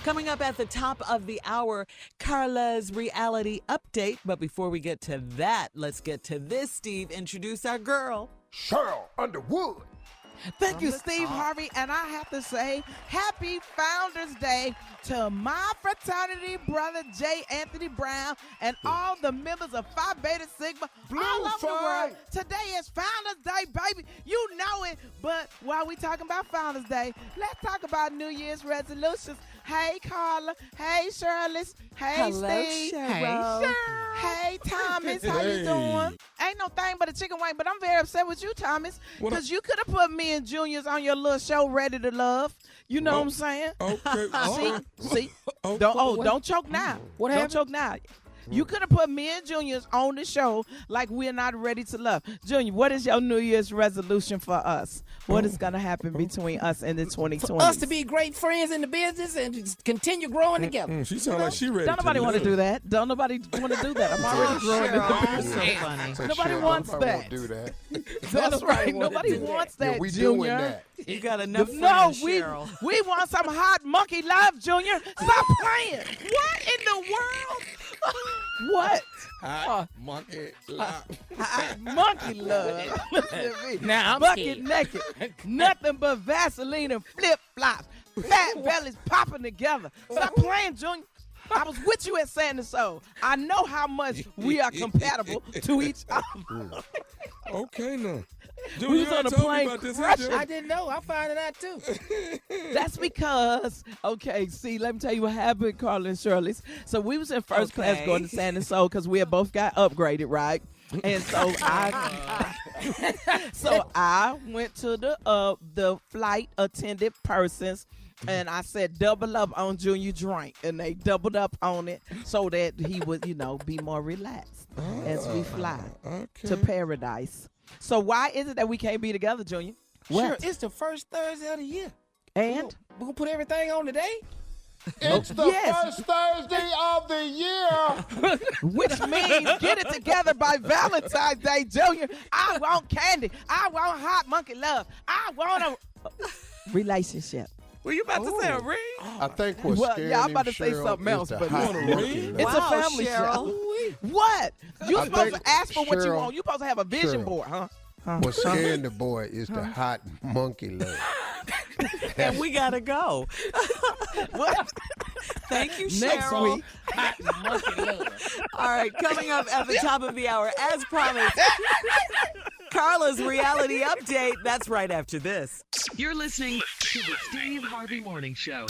Speaker 3: Coming up at the top of the hour, Carla's reality update. But before we get to that, let's get to this, Steve. Introduce our girl,
Speaker 2: Sheryl Underwood.
Speaker 4: Thank you, Steve Harvey. And I have to say, happy Founders Day to my fraternity brother, J. Anthony Brown, and all the members of Phi Beta Sigma all over the world. Today is Founders Day, baby. You know it. But while we talking about Founders Day, let's talk about New Year's resolutions. Hey, Carla. Hey, Shirley. Hey,
Speaker 3: hello,
Speaker 4: Steve.
Speaker 3: Sheryl.
Speaker 4: Hey, hey, Thomas. How you doing? Ain't no thing but a chicken wing, but I'm very upset with you, Thomas, because you could have put me and Juniors on your little show, Ready to Love. You know what I'm saying?
Speaker 6: Okay.
Speaker 4: See? Don't choke now.
Speaker 5: What
Speaker 4: Don't
Speaker 5: happened?
Speaker 4: choke now. You could have put me and Juniors on the show like we're not ready to love. Junior, what is your New Year's resolution for us? What is going to happen between us in the 2020s?
Speaker 5: For us to be great friends in the business and just continue growing together.
Speaker 6: She sounds like she ready.
Speaker 4: Don't nobody want to do that. Don't nobody want to do that. I'm already growing in the
Speaker 3: Sheryl,
Speaker 4: business.
Speaker 3: so funny.
Speaker 4: Nobody wants that.
Speaker 2: Won't do that.
Speaker 4: That's right. Nobody wants that,
Speaker 2: Yeah, we
Speaker 4: Junior.
Speaker 2: doing that.
Speaker 3: You got enough
Speaker 4: No,
Speaker 3: friends,
Speaker 4: we
Speaker 3: Sheryl.
Speaker 4: want some hot monkey love, Junior. Stop playing. What in the world? What?
Speaker 6: Monkey love.
Speaker 4: Monkey love. Listen to me.
Speaker 5: Now I'm
Speaker 4: bucket
Speaker 5: scared.
Speaker 4: naked. Nothing but Vaseline and flip-flops. Fat bellies popping together. Stop playing, Junior. I was with you at Sand and Soul. I know how much we are compatible to each other.
Speaker 6: Okay, now. Dude,
Speaker 4: We
Speaker 6: you
Speaker 4: was on
Speaker 6: ain't
Speaker 4: a
Speaker 6: told me
Speaker 4: plane
Speaker 6: about this,
Speaker 4: crushing.
Speaker 5: I didn't know. I found it out too.
Speaker 4: That's because, okay, see, let me tell you what happened, Carla and Shirley. So we was in first class going to Sand and Soul because we had both got upgraded, right? And so I went to the flight attendant persons, and I said double up on Junior drink, and they doubled up on it so that he would, be more relaxed as we fly to paradise. So why is it that we can't be together, Junior?
Speaker 5: Sure, it's the first Thursday of the year.
Speaker 4: And
Speaker 5: we're going to put everything on today?
Speaker 2: It's the first Thursday of the year.
Speaker 4: Which means get it together by Valentine's Day, Junior. I want candy. I want hot monkey love. I want a relationship.
Speaker 5: Were you about to say a ring?
Speaker 2: I think what's scaring
Speaker 4: I'm
Speaker 2: him,
Speaker 4: about to say
Speaker 2: Cheryl,
Speaker 4: something
Speaker 2: is
Speaker 4: else,
Speaker 2: the
Speaker 4: but
Speaker 2: hot monkey
Speaker 4: it's a
Speaker 2: lady.
Speaker 4: family show. What? You
Speaker 2: I
Speaker 4: supposed
Speaker 2: think,
Speaker 4: to ask for what you
Speaker 2: Cheryl,
Speaker 4: want. You supposed to have a vision
Speaker 2: Cheryl,
Speaker 4: board, huh?
Speaker 2: What's scaring the boy is the hot monkey lady.
Speaker 3: And we gotta go.
Speaker 4: What?
Speaker 3: Thank you,
Speaker 4: Next
Speaker 3: Cheryl.
Speaker 4: week.
Speaker 3: All right, coming up at the top of the hour, as promised, Carla's reality update. That's right after this.
Speaker 7: You're listening to the Steve Harvey Morning Show.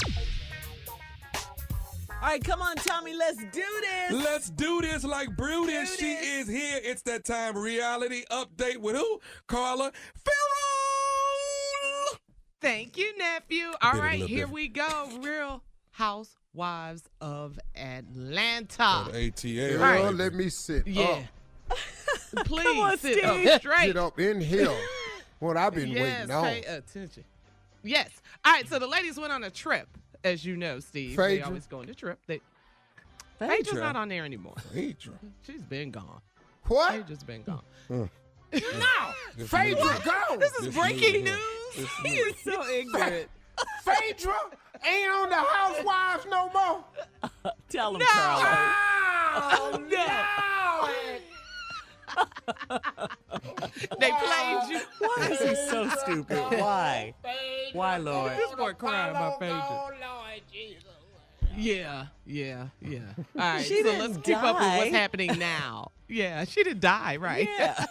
Speaker 3: All right, come on, Tommy, let's do this.
Speaker 6: Let's do this like Brutus. She is here. It's that time. Reality update with who? Carla Farrell.
Speaker 18: Thank you, nephew. All right, here we go. Real Housewives of Atlanta.
Speaker 6: ATA.
Speaker 2: Girl,
Speaker 18: Right.
Speaker 2: let me sit
Speaker 18: Yeah.
Speaker 2: up.
Speaker 18: Please
Speaker 3: Come on,
Speaker 18: sit
Speaker 3: Steve.
Speaker 18: up straight.
Speaker 2: Get up in here. What I've been
Speaker 18: Yes,
Speaker 2: waiting on.
Speaker 18: pay attention. Yes. All right, so the ladies went on a trip, as you know, Steve. They
Speaker 2: Phaedra.
Speaker 18: always go on a trip.
Speaker 3: Phaedra.
Speaker 18: Phaedra's not on there anymore.
Speaker 6: Phaedra.
Speaker 18: She's been gone.
Speaker 2: What?
Speaker 18: Phaedra's been gone.
Speaker 4: No,
Speaker 6: This
Speaker 4: Phaedra
Speaker 6: news.
Speaker 4: gone.
Speaker 18: This is
Speaker 6: This
Speaker 18: breaking
Speaker 6: news.
Speaker 18: news.
Speaker 3: He is so ignorant.
Speaker 4: Phaedra ain't on the Housewives no more.
Speaker 3: Tell him,
Speaker 18: No.
Speaker 3: Carla.
Speaker 4: Oh, no.
Speaker 18: They played you.
Speaker 3: Why is he so stupid? Why? Why, Lord?
Speaker 18: This boy crying about Phaedra. Yeah. All right,
Speaker 3: She
Speaker 18: so
Speaker 3: didn't
Speaker 18: let's keep up with
Speaker 3: die.
Speaker 18: what's happening now. Yeah, she did die, right?
Speaker 3: Yeah.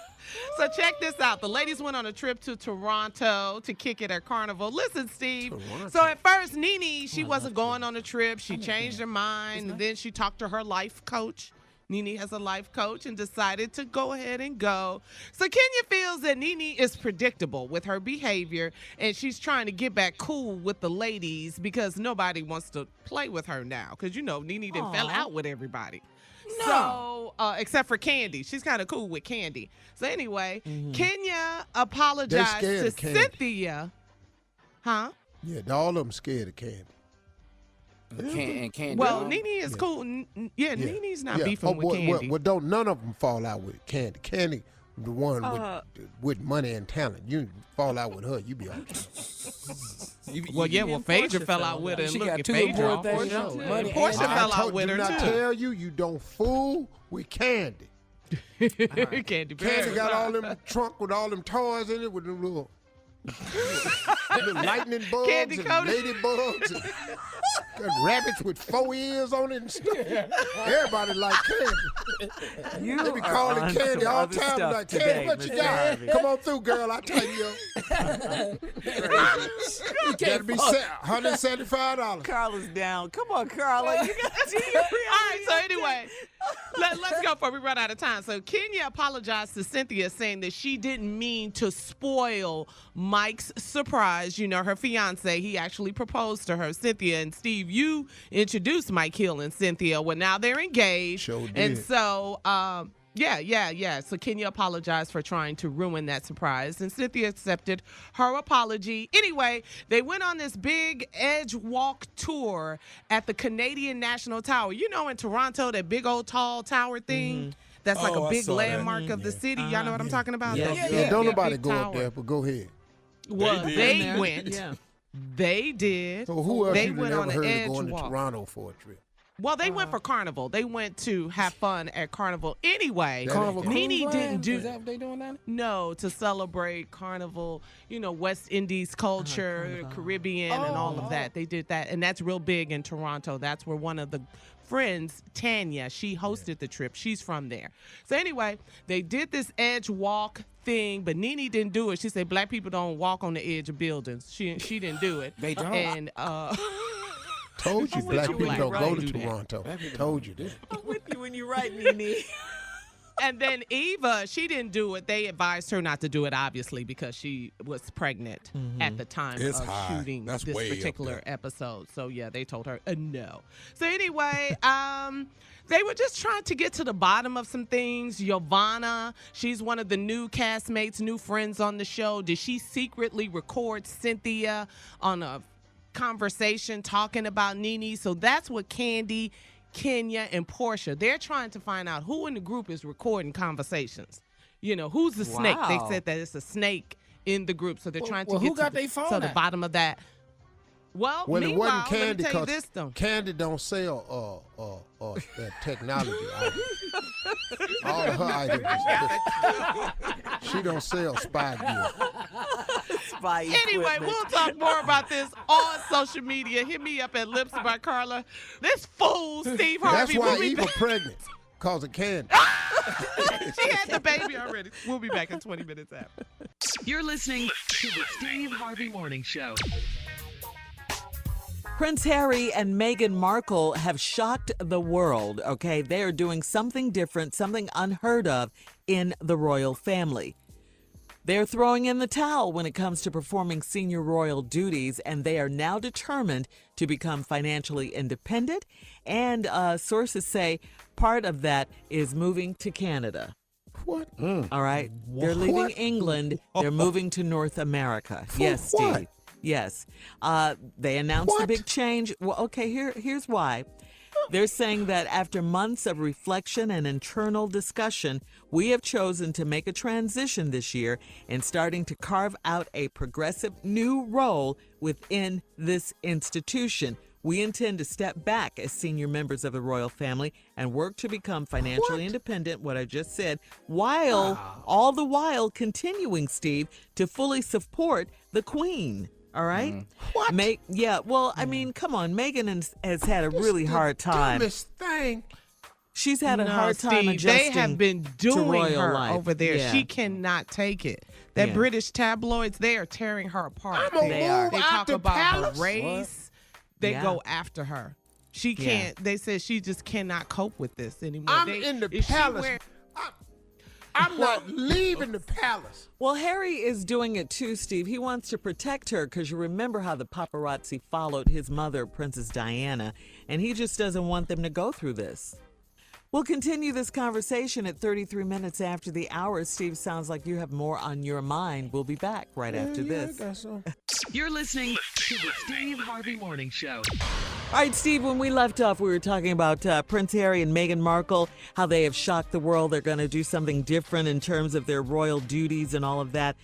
Speaker 18: So check this out. The ladies went on a trip to Toronto to kick it at Carnival. Listen, Steve. So at first, Nene, she wasn't going on a trip. She changed her mind, and then she talked to her life coach. Nene has a life coach and decided to go ahead and go. So Kenya feels that Nene is predictable with her behavior, and she's trying to get back cool with the ladies because nobody wants to play with her now. Because, you know, Nene done fell out with everybody. So, except for Candy. She's kind of cool with Candy. So anyway, Kenya apologized
Speaker 2: They scared
Speaker 18: to
Speaker 2: of Candy.
Speaker 18: Cynthia. Huh?
Speaker 2: Yeah, all of them scared of Candy.
Speaker 5: And Candy.
Speaker 18: Well, Nene is cool. Nene's not beefing with Candy.
Speaker 2: Well, don't none of them fall out with Candy. Candy, the one with money and talent. You fall out with her, you be all right.
Speaker 18: Well, Phaedra fell out with her. And
Speaker 5: She
Speaker 18: look
Speaker 5: got
Speaker 18: at
Speaker 5: two
Speaker 18: Phaedra.
Speaker 5: abortions. Money
Speaker 18: Portia
Speaker 5: and
Speaker 18: fell out
Speaker 2: told
Speaker 18: with
Speaker 2: you
Speaker 18: her,
Speaker 2: not
Speaker 18: too.
Speaker 2: tell you don't fool with Candy.
Speaker 18: Candy
Speaker 2: Candy got all them trunk with all them toys in it with them little lightning bugs
Speaker 18: Candy
Speaker 2: and
Speaker 18: coated.
Speaker 2: ladybugs and got rabbits with 4 ears on it and stuff. Everybody like Candy.
Speaker 3: You
Speaker 2: They be
Speaker 3: are
Speaker 2: calling
Speaker 3: on
Speaker 2: Candy
Speaker 3: some
Speaker 2: all
Speaker 3: other
Speaker 2: the time.
Speaker 3: stuff
Speaker 2: Like,
Speaker 3: today,
Speaker 2: Candy, what you
Speaker 3: Mr.
Speaker 2: got?
Speaker 3: Harvey.
Speaker 2: Come on through, girl. I tell you. Gotta be $175.
Speaker 3: Carla's down. Come on, Carla. You got to do your
Speaker 18: All right, so anyway, let's go before we run out of time. So Kenya apologized to Cynthia, saying that she didn't mean to spoil Mike's surprise. You know, her fiance, he actually proposed to her. Cynthia and Steve, you introduced Mike Hill and Cynthia. Well, now they're engaged.
Speaker 2: Sure did.
Speaker 18: And so, yeah. So Kenya apologized for trying to ruin that surprise, and Cynthia accepted her apology. Anyway, they went on this big edge walk tour at the Canadian National Tower. You know, in Toronto, that big old tall tower thing. That's like a
Speaker 6: I
Speaker 18: big
Speaker 6: saw that.
Speaker 18: landmark of the city. Y'all know what I'm talking about?
Speaker 3: Yeah.
Speaker 18: The
Speaker 2: Don't
Speaker 18: big
Speaker 2: nobody go up
Speaker 18: tower.
Speaker 2: there, but go ahead.
Speaker 18: Well,
Speaker 6: They
Speaker 18: they
Speaker 6: did.
Speaker 18: went.
Speaker 3: Yeah.
Speaker 18: They did.
Speaker 2: So who else
Speaker 18: They
Speaker 2: you
Speaker 18: went
Speaker 2: never
Speaker 18: on an
Speaker 2: heard of
Speaker 18: edge
Speaker 2: going
Speaker 18: walk.
Speaker 2: to Toronto for a trip?
Speaker 18: Well, they went for Carnival. They went to have fun at Carnival. Anyway,
Speaker 5: Carnival
Speaker 18: Nene
Speaker 5: Cruise
Speaker 18: didn't
Speaker 5: Line?
Speaker 18: do
Speaker 5: Is that what they doing now?
Speaker 18: No, to celebrate Carnival, you know, West Indies culture, Caribbean, and all of that. They did that, and that's real big in Toronto. That's where one of the friends, Tanya, she hosted the trip. She's from there. So anyway, they did this edge walk thing, but Nene didn't do it. She said black people don't walk on the edge of buildings. She didn't do it.
Speaker 5: They don't.
Speaker 18: And
Speaker 2: Told you
Speaker 18: I'm
Speaker 2: black
Speaker 18: with
Speaker 2: people
Speaker 18: you
Speaker 2: don't
Speaker 18: when
Speaker 2: go
Speaker 18: you
Speaker 2: to
Speaker 18: do that.
Speaker 2: Toronto. Told you that.
Speaker 3: I'm with you when you're right, Nene.
Speaker 18: And then Eva, she didn't do it. They advised her not to do it, obviously, because she was pregnant at the time
Speaker 6: It's
Speaker 18: of
Speaker 6: high.
Speaker 18: shooting
Speaker 6: That's
Speaker 18: this
Speaker 6: way up
Speaker 18: particular
Speaker 6: there.
Speaker 18: episode. So, yeah, they told her no. So, anyway, they were just trying to get to the bottom of some things. Yovana, she's one of the new castmates, new friends on the show. Did she secretly record Cynthia on a conversation talking about Nene? So that's what Candy, Kenya, and Portia, they're trying to find out who in the group is recording conversations. You know, who's the snake? They
Speaker 3: Wow.
Speaker 18: said that it's a snake in the group, so they're trying to
Speaker 5: Well,
Speaker 18: get
Speaker 5: who
Speaker 18: to
Speaker 5: got their phone
Speaker 18: the
Speaker 5: out?
Speaker 18: bottom of that. Well,
Speaker 2: it wasn't
Speaker 18: meanwhile,
Speaker 2: candy,
Speaker 18: let me tell you
Speaker 2: 'cause
Speaker 18: this, though.
Speaker 2: Candy don't sell that technology item. All of her items. She don't sell spy gear.
Speaker 18: Anyway, we'll talk more about this on social media. Hit me up at Lips by Carla. This fool, Steve Harvey.
Speaker 2: That's why
Speaker 18: will be
Speaker 2: Eva
Speaker 18: back.
Speaker 2: pregnant, cause of candy.
Speaker 18: She had the baby already. We'll be back in 20 minutes after.
Speaker 7: You're listening to the Steve Harvey Morning Show.
Speaker 3: Prince Harry and Meghan Markle have shocked the world, okay? They are doing something different, something unheard of in the royal family. They're throwing in the towel when it comes to performing senior royal duties, and they are now determined to become financially independent. And sources say part of that is moving to Canada.
Speaker 2: What?
Speaker 3: All right? They're leaving England. They're moving to North America. Yes, Steve.
Speaker 2: What?
Speaker 3: Yes. They announced the big change. Well, okay, here's why. They're saying that after months of reflection and internal discussion, we have chosen to make a transition this year and starting to carve out a progressive new role within this institution. We intend to step back as senior members of the royal family and work to become financially independent, what I just said, all the while continuing, Steve, to fully support the Queen. All right?
Speaker 2: What?
Speaker 3: I mean, come on. Meghan has had a really hard time.
Speaker 2: Dumbest thing.
Speaker 3: She's had a hard time
Speaker 18: Steve,
Speaker 3: adjusting
Speaker 18: they have been doing
Speaker 3: to royal
Speaker 18: her
Speaker 3: life.
Speaker 18: over there.
Speaker 3: Yeah.
Speaker 18: She cannot take it. That
Speaker 3: Yeah.
Speaker 18: British tabloids, they are tearing her apart.
Speaker 2: I'm
Speaker 18: They
Speaker 2: gonna move
Speaker 18: They
Speaker 2: out
Speaker 18: talk
Speaker 2: the
Speaker 18: about
Speaker 2: palace.
Speaker 18: her race. They
Speaker 3: Yeah.
Speaker 18: go after her. She
Speaker 3: Yeah.
Speaker 18: can't. They said she just cannot cope with this anymore.
Speaker 2: I'm in the palace. I'm not leaving the palace.
Speaker 3: Well, Harry is doing it too, Steve. He wants to protect her because you remember how the paparazzi followed his mother, Princess Diana, and he just doesn't want them to go through this. We'll continue this conversation at 33 minutes after the hour. Steve, sounds like you have more on your mind. We'll be back right after this.
Speaker 7: You're listening to the Steve Harvey Morning Show.
Speaker 3: All right, Steve, when we left off, we were talking about Prince Harry and Meghan Markle, how they have shocked the world. They're going to do something different in terms of their royal duties and all of that.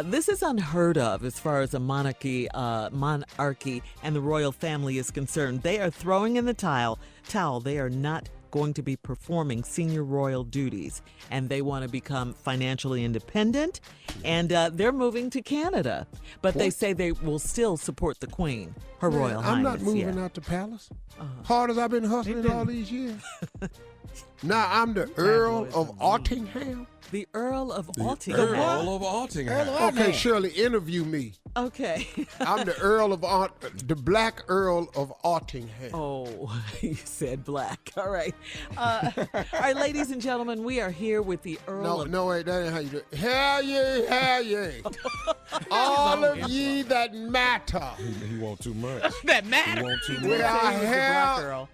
Speaker 3: This is unheard of as far as a monarchy and the royal family is concerned. They are throwing in the towel. They are not going to be performing senior royal duties, and they want to become financially independent, and they're moving to Canada. But they say they will still support the Queen, Her Royal Highness.
Speaker 2: I'm not moving out the palace. Hard as I've been hustling all these years. Now I'm the Earl of Ottingham.
Speaker 3: The Earl of
Speaker 6: Earl of Altingham.
Speaker 2: Okay, Shirley, interview me.
Speaker 3: Okay.
Speaker 2: I'm the the Black Earl of Ottingham.
Speaker 3: Oh, you said black. All right. All right, ladies and gentlemen, we are here with the Earl
Speaker 2: No, wait, that ain't how you do it. Hail ye. All of ye that matter.
Speaker 6: He want too much.
Speaker 18: That matter.
Speaker 6: He want too
Speaker 2: We
Speaker 6: much.
Speaker 2: are here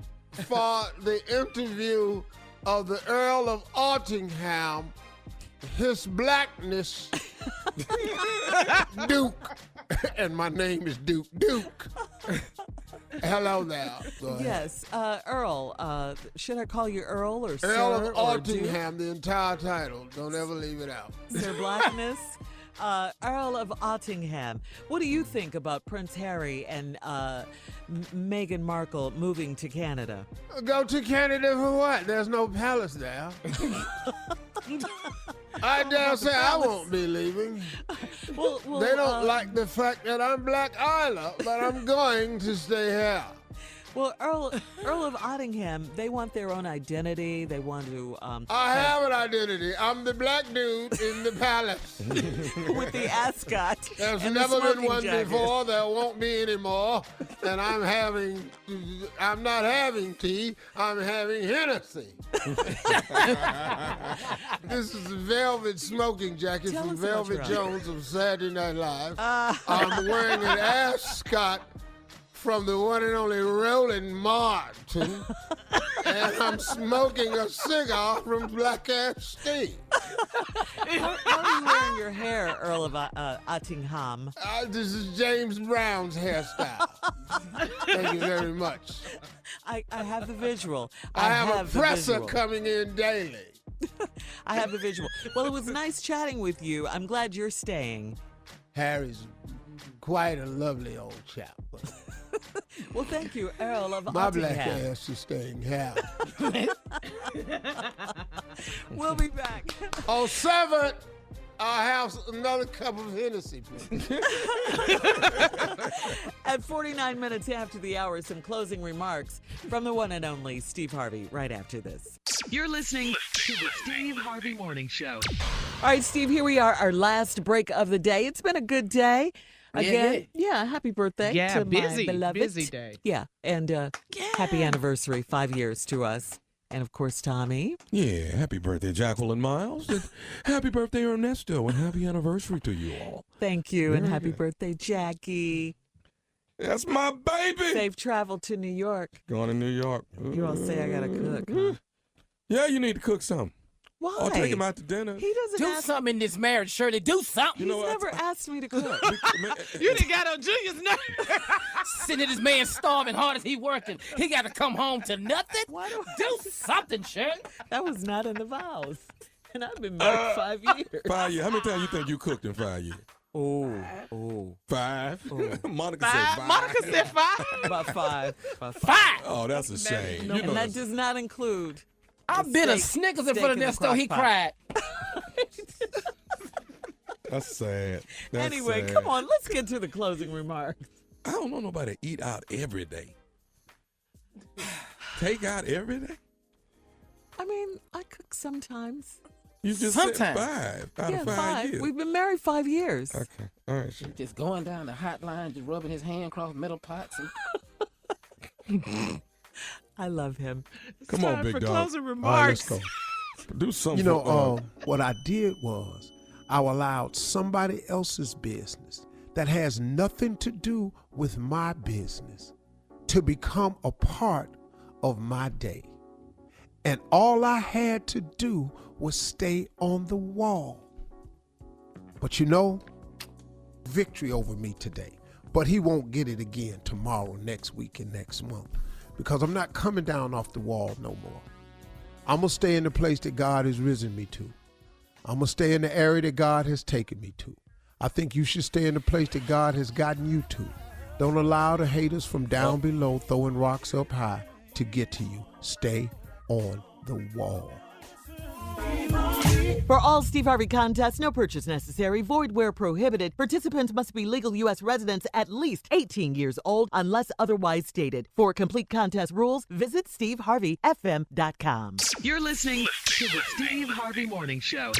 Speaker 2: for the interview of the Earl of Ottingham, his blackness, Duke, and my name is Duke. Hello there. Go ahead.
Speaker 3: Yes, Earl. Should I call you Earl or Sir
Speaker 2: Earl of
Speaker 3: or Duke?
Speaker 2: Ottingham, the entire title. Don't ever leave it out.
Speaker 3: Sir Blackness. Earl of Ottingham. What do you think about Prince Harry and Meghan Markle moving to Canada?
Speaker 2: Go to Canada for what? There's no palace there. I dare say I won't be leaving.
Speaker 3: Well,
Speaker 2: they don't like the fact that I'm black either, but I'm going to stay here.
Speaker 3: Well, Earl of Ottingham, they want their own identity. They want to.
Speaker 2: I have an identity. I'm the black dude in the palace.
Speaker 3: With the ascot.
Speaker 2: There's
Speaker 3: and the
Speaker 2: never been
Speaker 3: smoking
Speaker 2: one
Speaker 3: jacket.
Speaker 2: before. There won't be any more. And I'm not having tea. I'm having Hennessy. This is a velvet smoking jacket
Speaker 3: Tell
Speaker 2: from
Speaker 3: us about
Speaker 2: Velvet
Speaker 3: your
Speaker 2: Jones of Saturday Night Live. I'm wearing an ascot from the one and only Roland Martin, and I'm smoking a cigar from Black Ass Steve.
Speaker 3: How are you wearing your hair, Earl of Ottingham?
Speaker 2: This is James Brown's hairstyle. Thank you very much.
Speaker 3: I have the visual.
Speaker 2: I have a
Speaker 3: the
Speaker 2: presser
Speaker 3: visual.
Speaker 2: coming in daily.
Speaker 3: I have the visual. Well, it was nice chatting with you. I'm glad you're staying.
Speaker 2: Harry's Quite a lovely old chap.
Speaker 3: Well, thank you, Earl of
Speaker 2: My black
Speaker 3: Ottingham.
Speaker 2: ass is staying here.
Speaker 3: We'll be back.
Speaker 2: Oh, servant, I'll have another cup of Hennessy, please.
Speaker 3: At 49 minutes after the hour, some closing remarks from the one and only Steve Harvey right after this.
Speaker 7: You're listening to the Steve Harvey Morning Show.
Speaker 3: All right, Steve, here we are, our last break of the day. It's been a good day. Again, yeah, happy birthday to my beloved.
Speaker 18: Busy day.
Speaker 3: Yeah, and happy anniversary, 5 years to us. And, of course, Tommy.
Speaker 6: Yeah, happy birthday, Jacqueline Miles. And happy birthday, Ernesto, and happy anniversary to you all.
Speaker 3: Thank you, and
Speaker 6: Very
Speaker 3: happy
Speaker 6: good.
Speaker 3: birthday, Jackie.
Speaker 6: That's my baby.
Speaker 3: Safe travel to New York.
Speaker 6: Going to New York.
Speaker 3: You all say I got to cook, huh?
Speaker 6: Yeah, you need to cook something.
Speaker 3: Why?
Speaker 6: Or take him out to dinner.
Speaker 3: He doesn't
Speaker 5: Do
Speaker 3: ask.
Speaker 5: something in this marriage, Shirley. Do something.
Speaker 3: He's never asked me to cook.
Speaker 18: You done got on Junior's nerve.
Speaker 5: Sitting at this man starving hard as he working. He got to come home to nothing.
Speaker 3: Why
Speaker 5: do something, Shirley.
Speaker 3: That was not in the vows. And I've been married 5 years.
Speaker 6: 5 years. How many times you think you cooked in 5 years?
Speaker 3: Oh.
Speaker 6: 5?
Speaker 3: Oh.
Speaker 6: Monica said 5.
Speaker 18: Monica said 5.
Speaker 3: About 5.
Speaker 6: Oh, that's a shame.
Speaker 3: No,
Speaker 6: You know
Speaker 3: and that
Speaker 6: that's-
Speaker 3: does not include.
Speaker 5: I've been a Snickers in front of Nesto. He cried.
Speaker 6: That's sad. That's
Speaker 3: Anyway,
Speaker 6: sad.
Speaker 3: come on, let's get to the closing remarks.
Speaker 6: I don't know nobody eat out every day. Take out every day?
Speaker 3: I mean, I cook sometimes.
Speaker 6: You just
Speaker 5: Sometimes.
Speaker 6: said 5 out
Speaker 3: Yeah,
Speaker 6: of 5 years.
Speaker 3: We've been married 5 years.
Speaker 6: Okay. All right, sure.
Speaker 5: Just going down the hotline, just rubbing his hand across metal pots. And...
Speaker 3: I love him.
Speaker 6: Come on,
Speaker 18: time
Speaker 6: big
Speaker 18: for
Speaker 6: dog.
Speaker 18: closing
Speaker 6: All right,
Speaker 18: remarks.
Speaker 6: let's go. Do something.
Speaker 2: You know,
Speaker 6: for,
Speaker 2: what I did was I allowed somebody else's business that has nothing to do with my business to become a part of my day. And all I had to do was stay on the wall. But you know, victory over me today. But he won't get it again tomorrow, next week, and next month. Because I'm not coming down off the wall no more. I'm going to stay in the place that God has risen me to. I'm going to stay in the area that God has taken me to. I think you should stay in the place that God has gotten you to. Don't allow the haters from down below throwing rocks up high to get to you. Stay on the wall.
Speaker 3: For all Steve Harvey contests, no purchase necessary, void where prohibited. Participants must be legal U.S. residents at least 18 years old unless otherwise stated. For complete contest rules, visit SteveHarveyFM.com.
Speaker 7: You're listening to the Steve Harvey Morning Show.